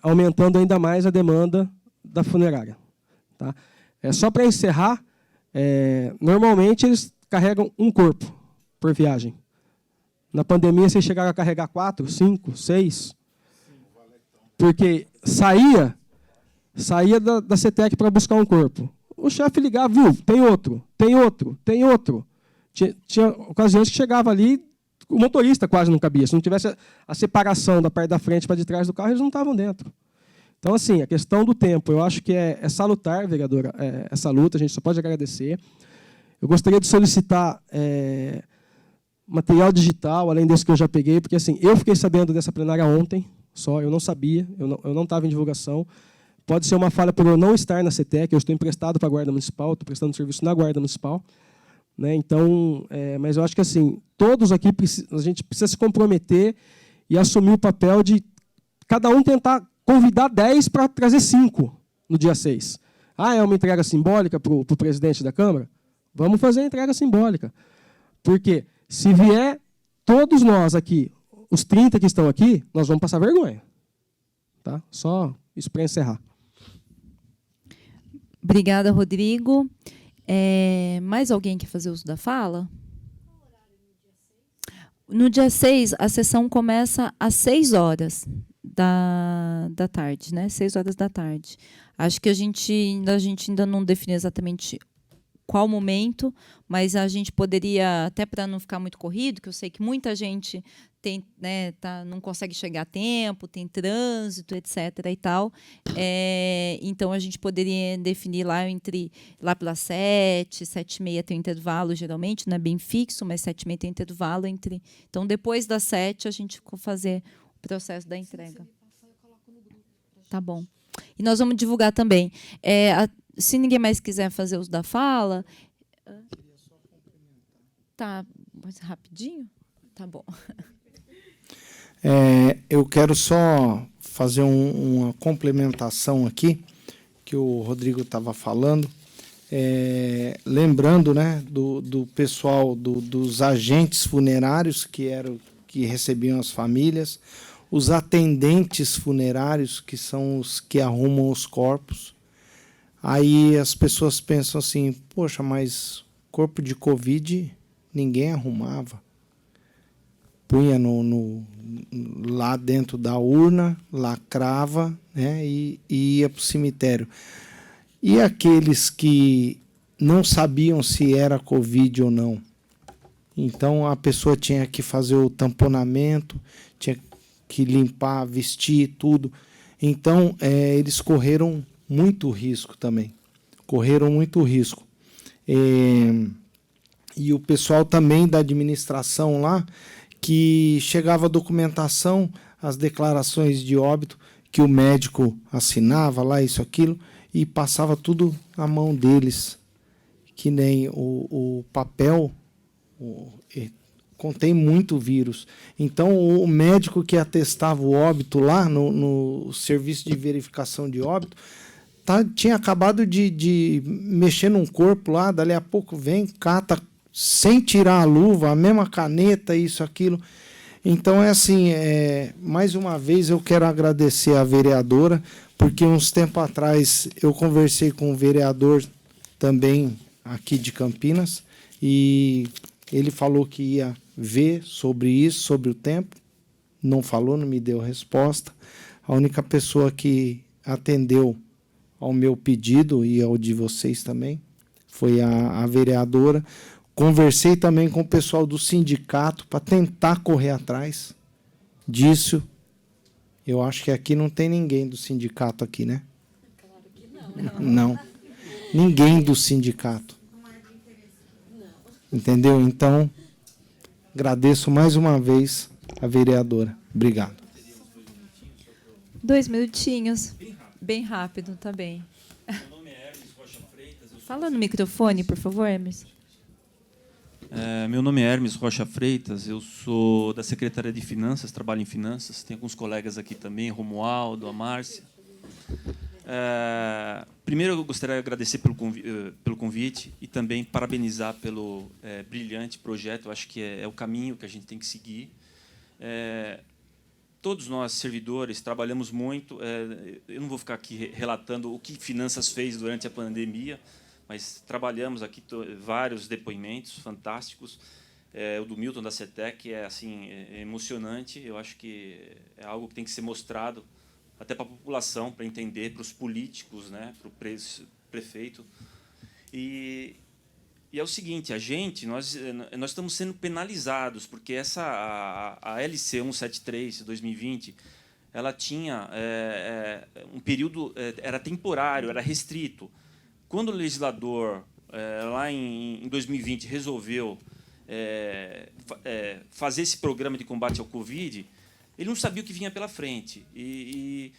aumentando ainda mais a demanda da funerária. Tá? Só para encerrar, normalmente eles carregam um corpo por viagem. Na pandemia, vocês chegaram a carregar 4, 5, 6, porque saía da CETEC para buscar um corpo. O chefe ligava, viu, tem outro. Tinha ocasiões que chegava ali, o motorista quase não cabia. Se não tivesse a separação da parte da frente para de trás do carro, eles não estavam dentro. Então, assim, a questão do tempo, eu acho que é salutar, vereadora, essa luta, a gente só pode agradecer. Eu gostaria de solicitar material digital, além desse que eu já peguei, porque assim, eu fiquei sabendo dessa plenária ontem, só, eu não sabia, eu não estava em divulgação. Pode ser uma falha por eu não estar na CETEC, eu estou emprestado para a Guarda Municipal, estou prestando serviço na Guarda Municipal. Né? Então, mas eu acho que assim, todos aqui, a gente precisa se comprometer e assumir o papel de cada um tentar convidar 10 para trazer 5 no dia 6. É uma entrega simbólica para o presidente da Câmara? Vamos fazer a entrega simbólica. Porque se vier todos nós aqui, os 30 que estão aqui, nós vamos passar vergonha. Tá? Só isso para encerrar. Obrigada, Rodrigo. Mais alguém quer fazer uso da fala? No dia 6, a sessão começa às 6 horas da tarde, né? 6 horas da tarde. Acho que a gente ainda não definiu exatamente qual momento, mas a gente poderia, até para não ficar muito corrido, que eu sei que muita gente tem, né, não consegue chegar a tempo, tem trânsito, etc. e tal. Então a gente poderia definir lá pelas 7, 7h30 tem um intervalo, geralmente, não é bem fixo, mas 7h30 tem um intervalo entre. Então, depois das 7, a gente fazer o processo da entrega. Tá bom. E nós vamos divulgar também. Se ninguém mais quiser fazer uso da fala. Tá, mas rapidinho? Tá bom. Eu quero só fazer uma complementação aqui, que o Rodrigo estava falando. Lembrando, né, do pessoal, dos agentes funerários que recebiam as famílias, os atendentes funerários, que são os que arrumam os corpos. Aí as pessoas pensam assim, poxa, mas corpo de Covid ninguém arrumava. Punha lá dentro da urna, lacrava, né, e ia para o cemitério. E aqueles que não sabiam se era Covid ou não? Então a pessoa tinha que fazer o tamponamento, tinha que limpar, vestir, tudo. Então eles correram muito risco também. Correram muito risco. E o pessoal também da administração lá, que chegava a documentação, as declarações de óbito, que o médico assinava lá, isso, aquilo, e passava tudo à mão deles, que nem o papel contém muito vírus. Então, o médico que atestava o óbito lá no serviço de verificação de óbito tinha acabado de mexer num corpo lá, dali a pouco vem, cata, sem tirar a luva, a mesma caneta, isso, aquilo. Então, assim, mais uma vez eu quero agradecer à vereadora, porque uns tempos atrás eu conversei com um vereador também aqui de Campinas, e ele falou que ia ver sobre isso, sobre o tempo. Não falou, não me deu resposta. A única pessoa que atendeu ao meu pedido e ao de vocês também foi a vereadora. Conversei também com o pessoal do sindicato para tentar correr atrás disso. Eu acho que aqui não tem ninguém do sindicato aqui, né? Claro que não. Não. Ninguém do sindicato. Entendeu? Então, agradeço mais uma vez a vereadora. Obrigado. 2 minutinhos. Bem rápido, tá bem. Meu nome é Hermes Rocha Freitas. Fala no microfone, por favor, Hermes. Meu nome é Hermes Rocha Freitas, eu sou da Secretaria de Finanças, trabalho em finanças, tenho alguns colegas aqui também, Romualdo, a Márcia. Primeiro, eu gostaria de agradecer pelo convite e também parabenizar pelo brilhante projeto. Eu acho que é o caminho que a gente tem que seguir. Todos nós, servidores, trabalhamos muito. Eu não vou ficar aqui relatando o que finanças fez durante a pandemia, mas trabalhamos aqui vários depoimentos fantásticos. O do Milton, da CETEC, é assim, emocionante. Eu acho que é algo que tem que ser mostrado até para a população, para entender, para os políticos, né, para o prefeito. E é o seguinte, nós estamos sendo penalizados, porque a LC 173 2020, ela tinha um período, era temporário, era restrito. Quando o legislador, lá em 2020, resolveu fazer esse programa de combate ao Covid, ele não sabia o que vinha pela frente. E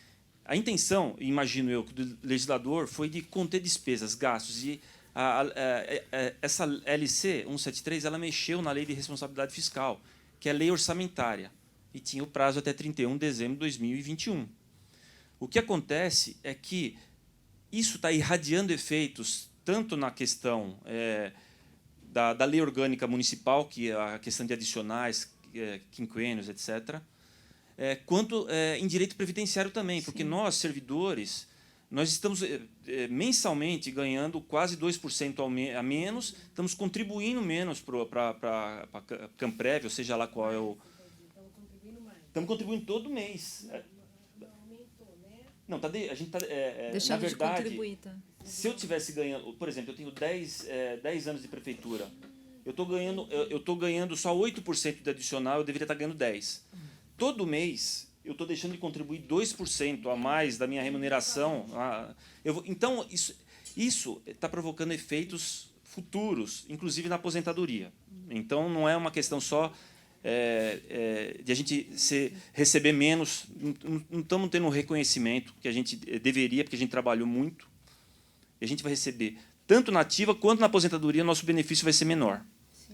a intenção, imagino eu, do legislador foi de conter despesas, gastos. E essa LC 173 ela mexeu na Lei de Responsabilidade Fiscal, que é a lei orçamentária, e tinha o prazo até 31 de dezembro de 2021. O que acontece é que isso está irradiando efeitos tanto na questão da lei orgânica municipal, que é a questão de adicionais, quinquênios, etc., quanto em direito previdenciário também, porque nós, servidores, Nós estamos mensalmente ganhando quase 2% a menos, estamos contribuindo menos para a Camprev, ou seja lá qual é o... Estamos contribuindo todo mês. Não, a gente está... na verdade, de contribuir, tá? Se eu tivesse ganhando... Por exemplo, eu tenho 10 anos de prefeitura. Eu estou ganhando só 8% de adicional, eu deveria estar ganhando 10%. Todo mês, eu estou deixando de contribuir 2% a mais da minha remuneração. Então, isso está provocando efeitos futuros, inclusive na aposentadoria. Então, não é uma questão só de a gente receber menos. Não estamos tendo o reconhecimento que a gente deveria, porque a gente trabalhou muito. E a gente vai receber, tanto na ativa quanto na aposentadoria, nosso benefício vai ser menor,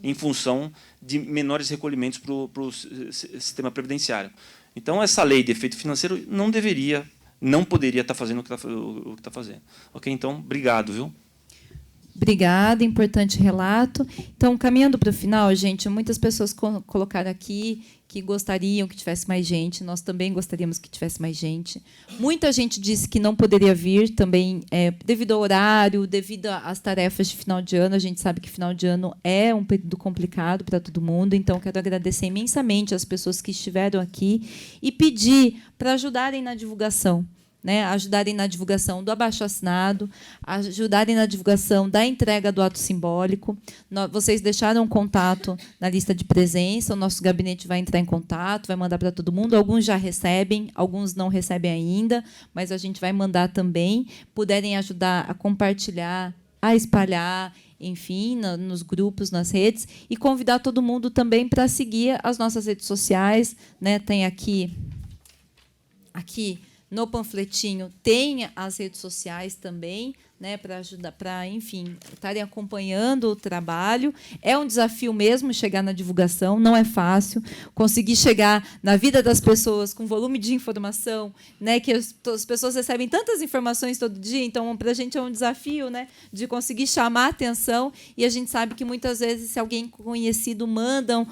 em função de menores recolhimentos para o sistema previdenciário. Então, essa lei de efeito financeiro não poderia estar fazendo o que está fazendo. Ok? Então, obrigado, viu? Obrigada, importante relato. Então, caminhando para o final, gente, muitas pessoas colocaram aqui que gostariam que tivesse mais gente. Nós também gostaríamos que tivesse mais gente. Muita gente disse que não poderia vir também devido ao horário, devido às tarefas de final de ano. A gente sabe que final de ano é um período complicado para todo mundo. Então, quero agradecer imensamente as pessoas que estiveram aqui e pedir para ajudarem na divulgação. Né, ajudarem na divulgação do abaixo-assinado, ajudarem na divulgação da entrega do ato simbólico. Vocês deixaram um contato na lista de presença, o nosso gabinete vai entrar em contato, vai mandar para todo mundo. Alguns já recebem, alguns não recebem ainda, mas a gente vai mandar também. Puderem ajudar a compartilhar, a espalhar, enfim, nos grupos, nas redes, e convidar todo mundo também para seguir as nossas redes sociais. Né, tem aqui no panfletinho tem as redes sociais também, né, para ajudar, para, enfim, estarem acompanhando o trabalho. É um desafio mesmo chegar na divulgação, não é fácil. Conseguir chegar na vida das pessoas com volume de informação, né, que as pessoas recebem tantas informações todo dia, então, para a gente é um desafio, né, de conseguir chamar a atenção, e a gente sabe que, muitas vezes, se alguém conhecido mandam,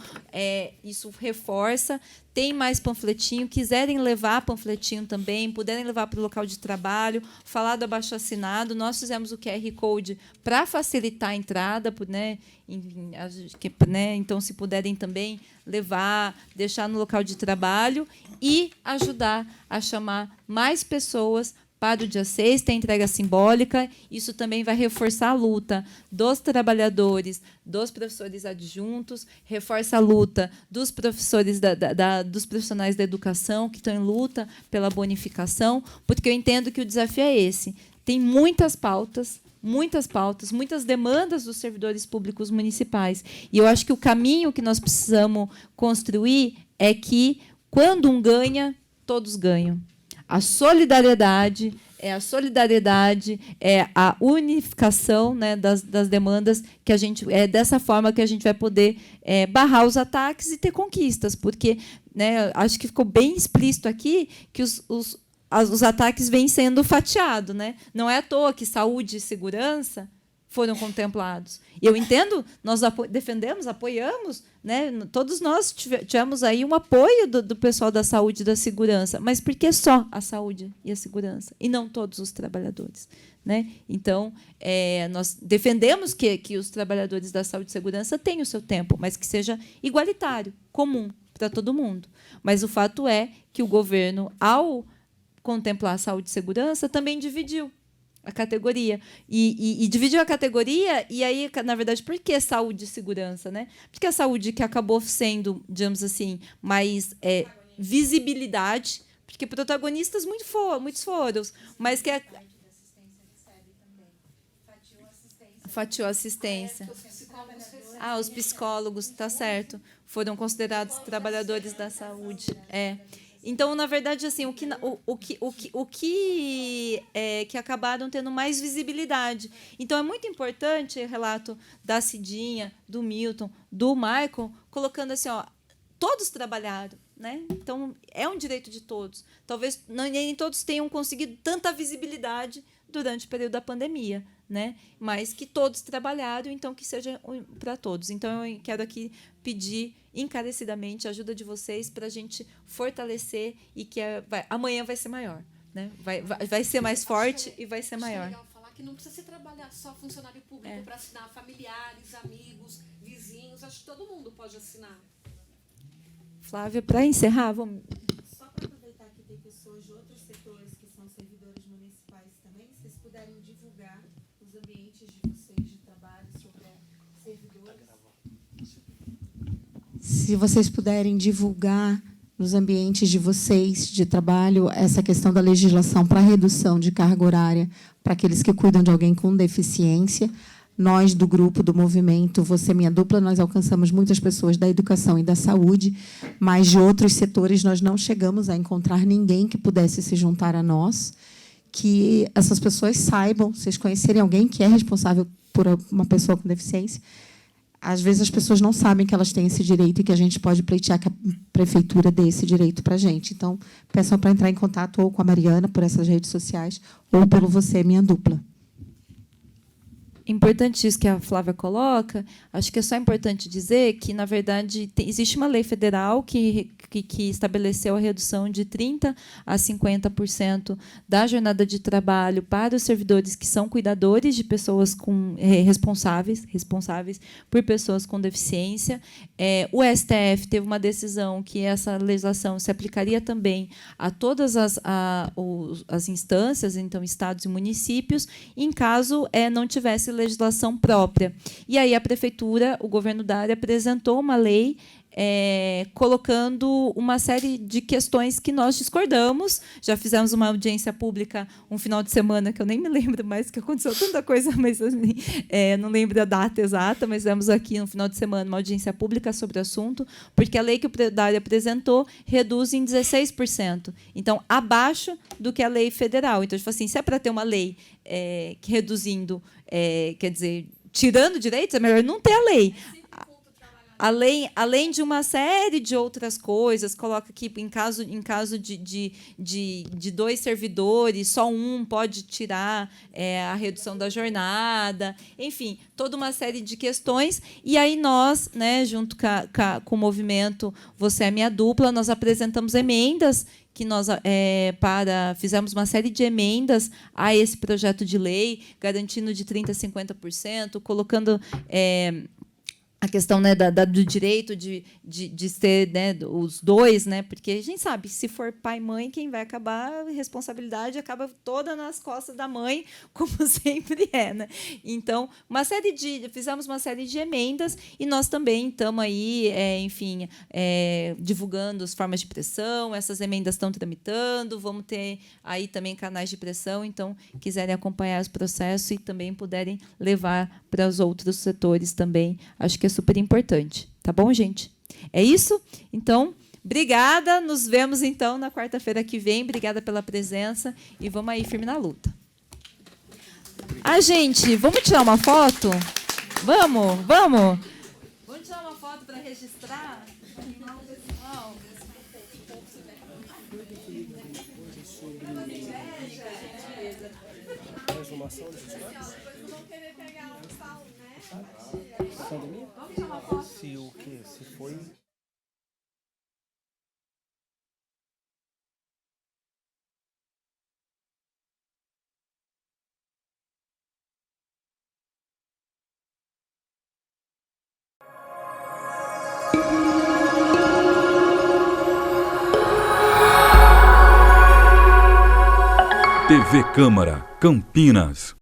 isso reforça. Tem mais panfletinho, quiserem levar panfletinho também, puderem levar para o local de trabalho, falar do abaixo-assinado. Nós fizemos o QR Code para facilitar a entrada, né? Então, se puderem também levar, deixar no local de trabalho e ajudar a chamar mais pessoas para o dia 6, tem entrega simbólica. Isso também vai reforçar a luta dos trabalhadores, dos professores adjuntos, reforça a luta dos professores dos profissionais da educação que estão em luta pela bonificação, porque eu entendo que o desafio é esse. Tem muitas pautas, muitas demandas dos servidores públicos municipais. E eu acho que o caminho que nós precisamos construir é que, quando um ganha, todos ganham. A solidariedade é a unificação, né, das demandas, que a gente dessa forma que a gente vai poder barrar os ataques e ter conquistas, porque, né, acho que ficou bem explícito aqui que os ataques vêm sendo fatiados, né? Não é à toa que saúde e segurança foram contemplados. E eu entendo, nós defendemos, apoiamos, né? Todos nós tivemos aí um apoio do pessoal da saúde e da segurança, mas por que só a saúde e a segurança, e não todos os trabalhadores? Né? Então, nós defendemos que os trabalhadores da saúde e segurança tenham o seu tempo, mas que seja igualitário, comum para todo mundo. Mas o fato é que o governo, ao contemplar a saúde e segurança, também dividiu a categoria. E dividiu a categoria, e aí, na verdade, por que saúde e segurança? Né? Porque a saúde, que acabou sendo, digamos assim, mais visibilidade, porque protagonistas muitos foram, mas que fatiou a assistência. Os psicólogos, está certo, foram considerados trabalhadores da saúde. Então, na verdade, assim, que acabaram tendo mais visibilidade. Então, é muito importante o relato da Cidinha, do Milton, do Michael, colocando assim, todos trabalharam. Né? Então, é um direito de todos. Talvez nem todos tenham conseguido tanta visibilidade durante o período da pandemia, né? Mas que todos trabalharam, então que seja para todos. Então, eu quero aqui pedir encarecidamente a ajuda de vocês para a gente fortalecer, e que amanhã vai ser maior. né? Vai ser mais forte e vai ser maior. É legal falar que não precisa se trabalhar só funcionário público para assinar, familiares, amigos, vizinhos, acho que todo mundo pode assinar. Flávia, para encerrar, vamos... Só para aproveitar que tem pessoas de outros setores que são servidores municipais também, se vocês puderem divulgar os ambientes de vocês de trabalho sobre servidores. Se vocês puderem divulgar nos ambientes de vocês de trabalho essa questão da legislação para redução de carga horária para aqueles que cuidam de alguém com deficiência. Nós, do grupo, do movimento Você Minha Dupla, nós alcançamos muitas pessoas da educação e da saúde, mas de outros setores nós não chegamos a encontrar ninguém que pudesse se juntar a nós, que essas pessoas saibam, vocês conhecerem alguém que é responsável por uma pessoa com deficiência. Às vezes as pessoas não sabem que elas têm esse direito e que a gente pode pleitear que a prefeitura dê esse direito para a gente. Então, peçam para entrar em contato ou com a Mariana, por essas redes sociais, ou pelo Você Minha Dupla. Importante isso que a Flávia coloca. Acho que é só importante dizer que, na verdade, existe uma lei federal que estabeleceu a redução de 30% a 50% da jornada de trabalho para os servidores que são cuidadores de pessoas com responsáveis por pessoas com deficiência. O STF teve uma decisão que essa legislação se aplicaria também a todas as instâncias, então estados e municípios, em caso não tivesse legislação própria. E aí a prefeitura, o governo da área, apresentou uma lei colocando uma série de questões que nós discordamos. Já fizemos uma audiência pública um final de semana, que eu nem me lembro mais, que aconteceu tanta coisa, mas assim, não lembro a data exata, mas fizemos aqui no final de semana uma audiência pública sobre o assunto, porque a lei que o da área apresentou reduz em 16%. Então, abaixo do que a lei federal. Então, assim, se é para ter uma lei que reduzindo, quer dizer, tirando direitos, é melhor não ter a lei. Além de uma série de outras coisas, coloca aqui, em caso de 2 servidores, só um pode tirar a redução da jornada, enfim, toda uma série de questões. E aí nós, né, junto com o movimento Você é Minha Dupla, nós apresentamos emendas que nós fizemos uma série de emendas a esse projeto de lei, garantindo de 30% a 50%, colocando a questão, né, do direito de ser, né, os dois, né, porque a gente sabe, se for pai e mãe, quem vai acabar, a responsabilidade acaba toda nas costas da mãe, como sempre é. Né? Então, fizemos uma série de emendas e nós também estamos aí, enfim, divulgando as formas de pressão, essas emendas estão tramitando, vamos ter aí também canais de pressão, então, quiserem acompanhar os processos e também puderem levar para os outros setores também, acho que é super importante. Tá bom, gente? É isso? Então, obrigada. Nos vemos, então, na quarta-feira que vem. Obrigada pela presença. E vamos aí, firme na luta. Gente, vamos tirar uma foto? Vamos. Vamos tirar uma foto para registrar? Se o quê? Se foi... TV Câmara, Campinas.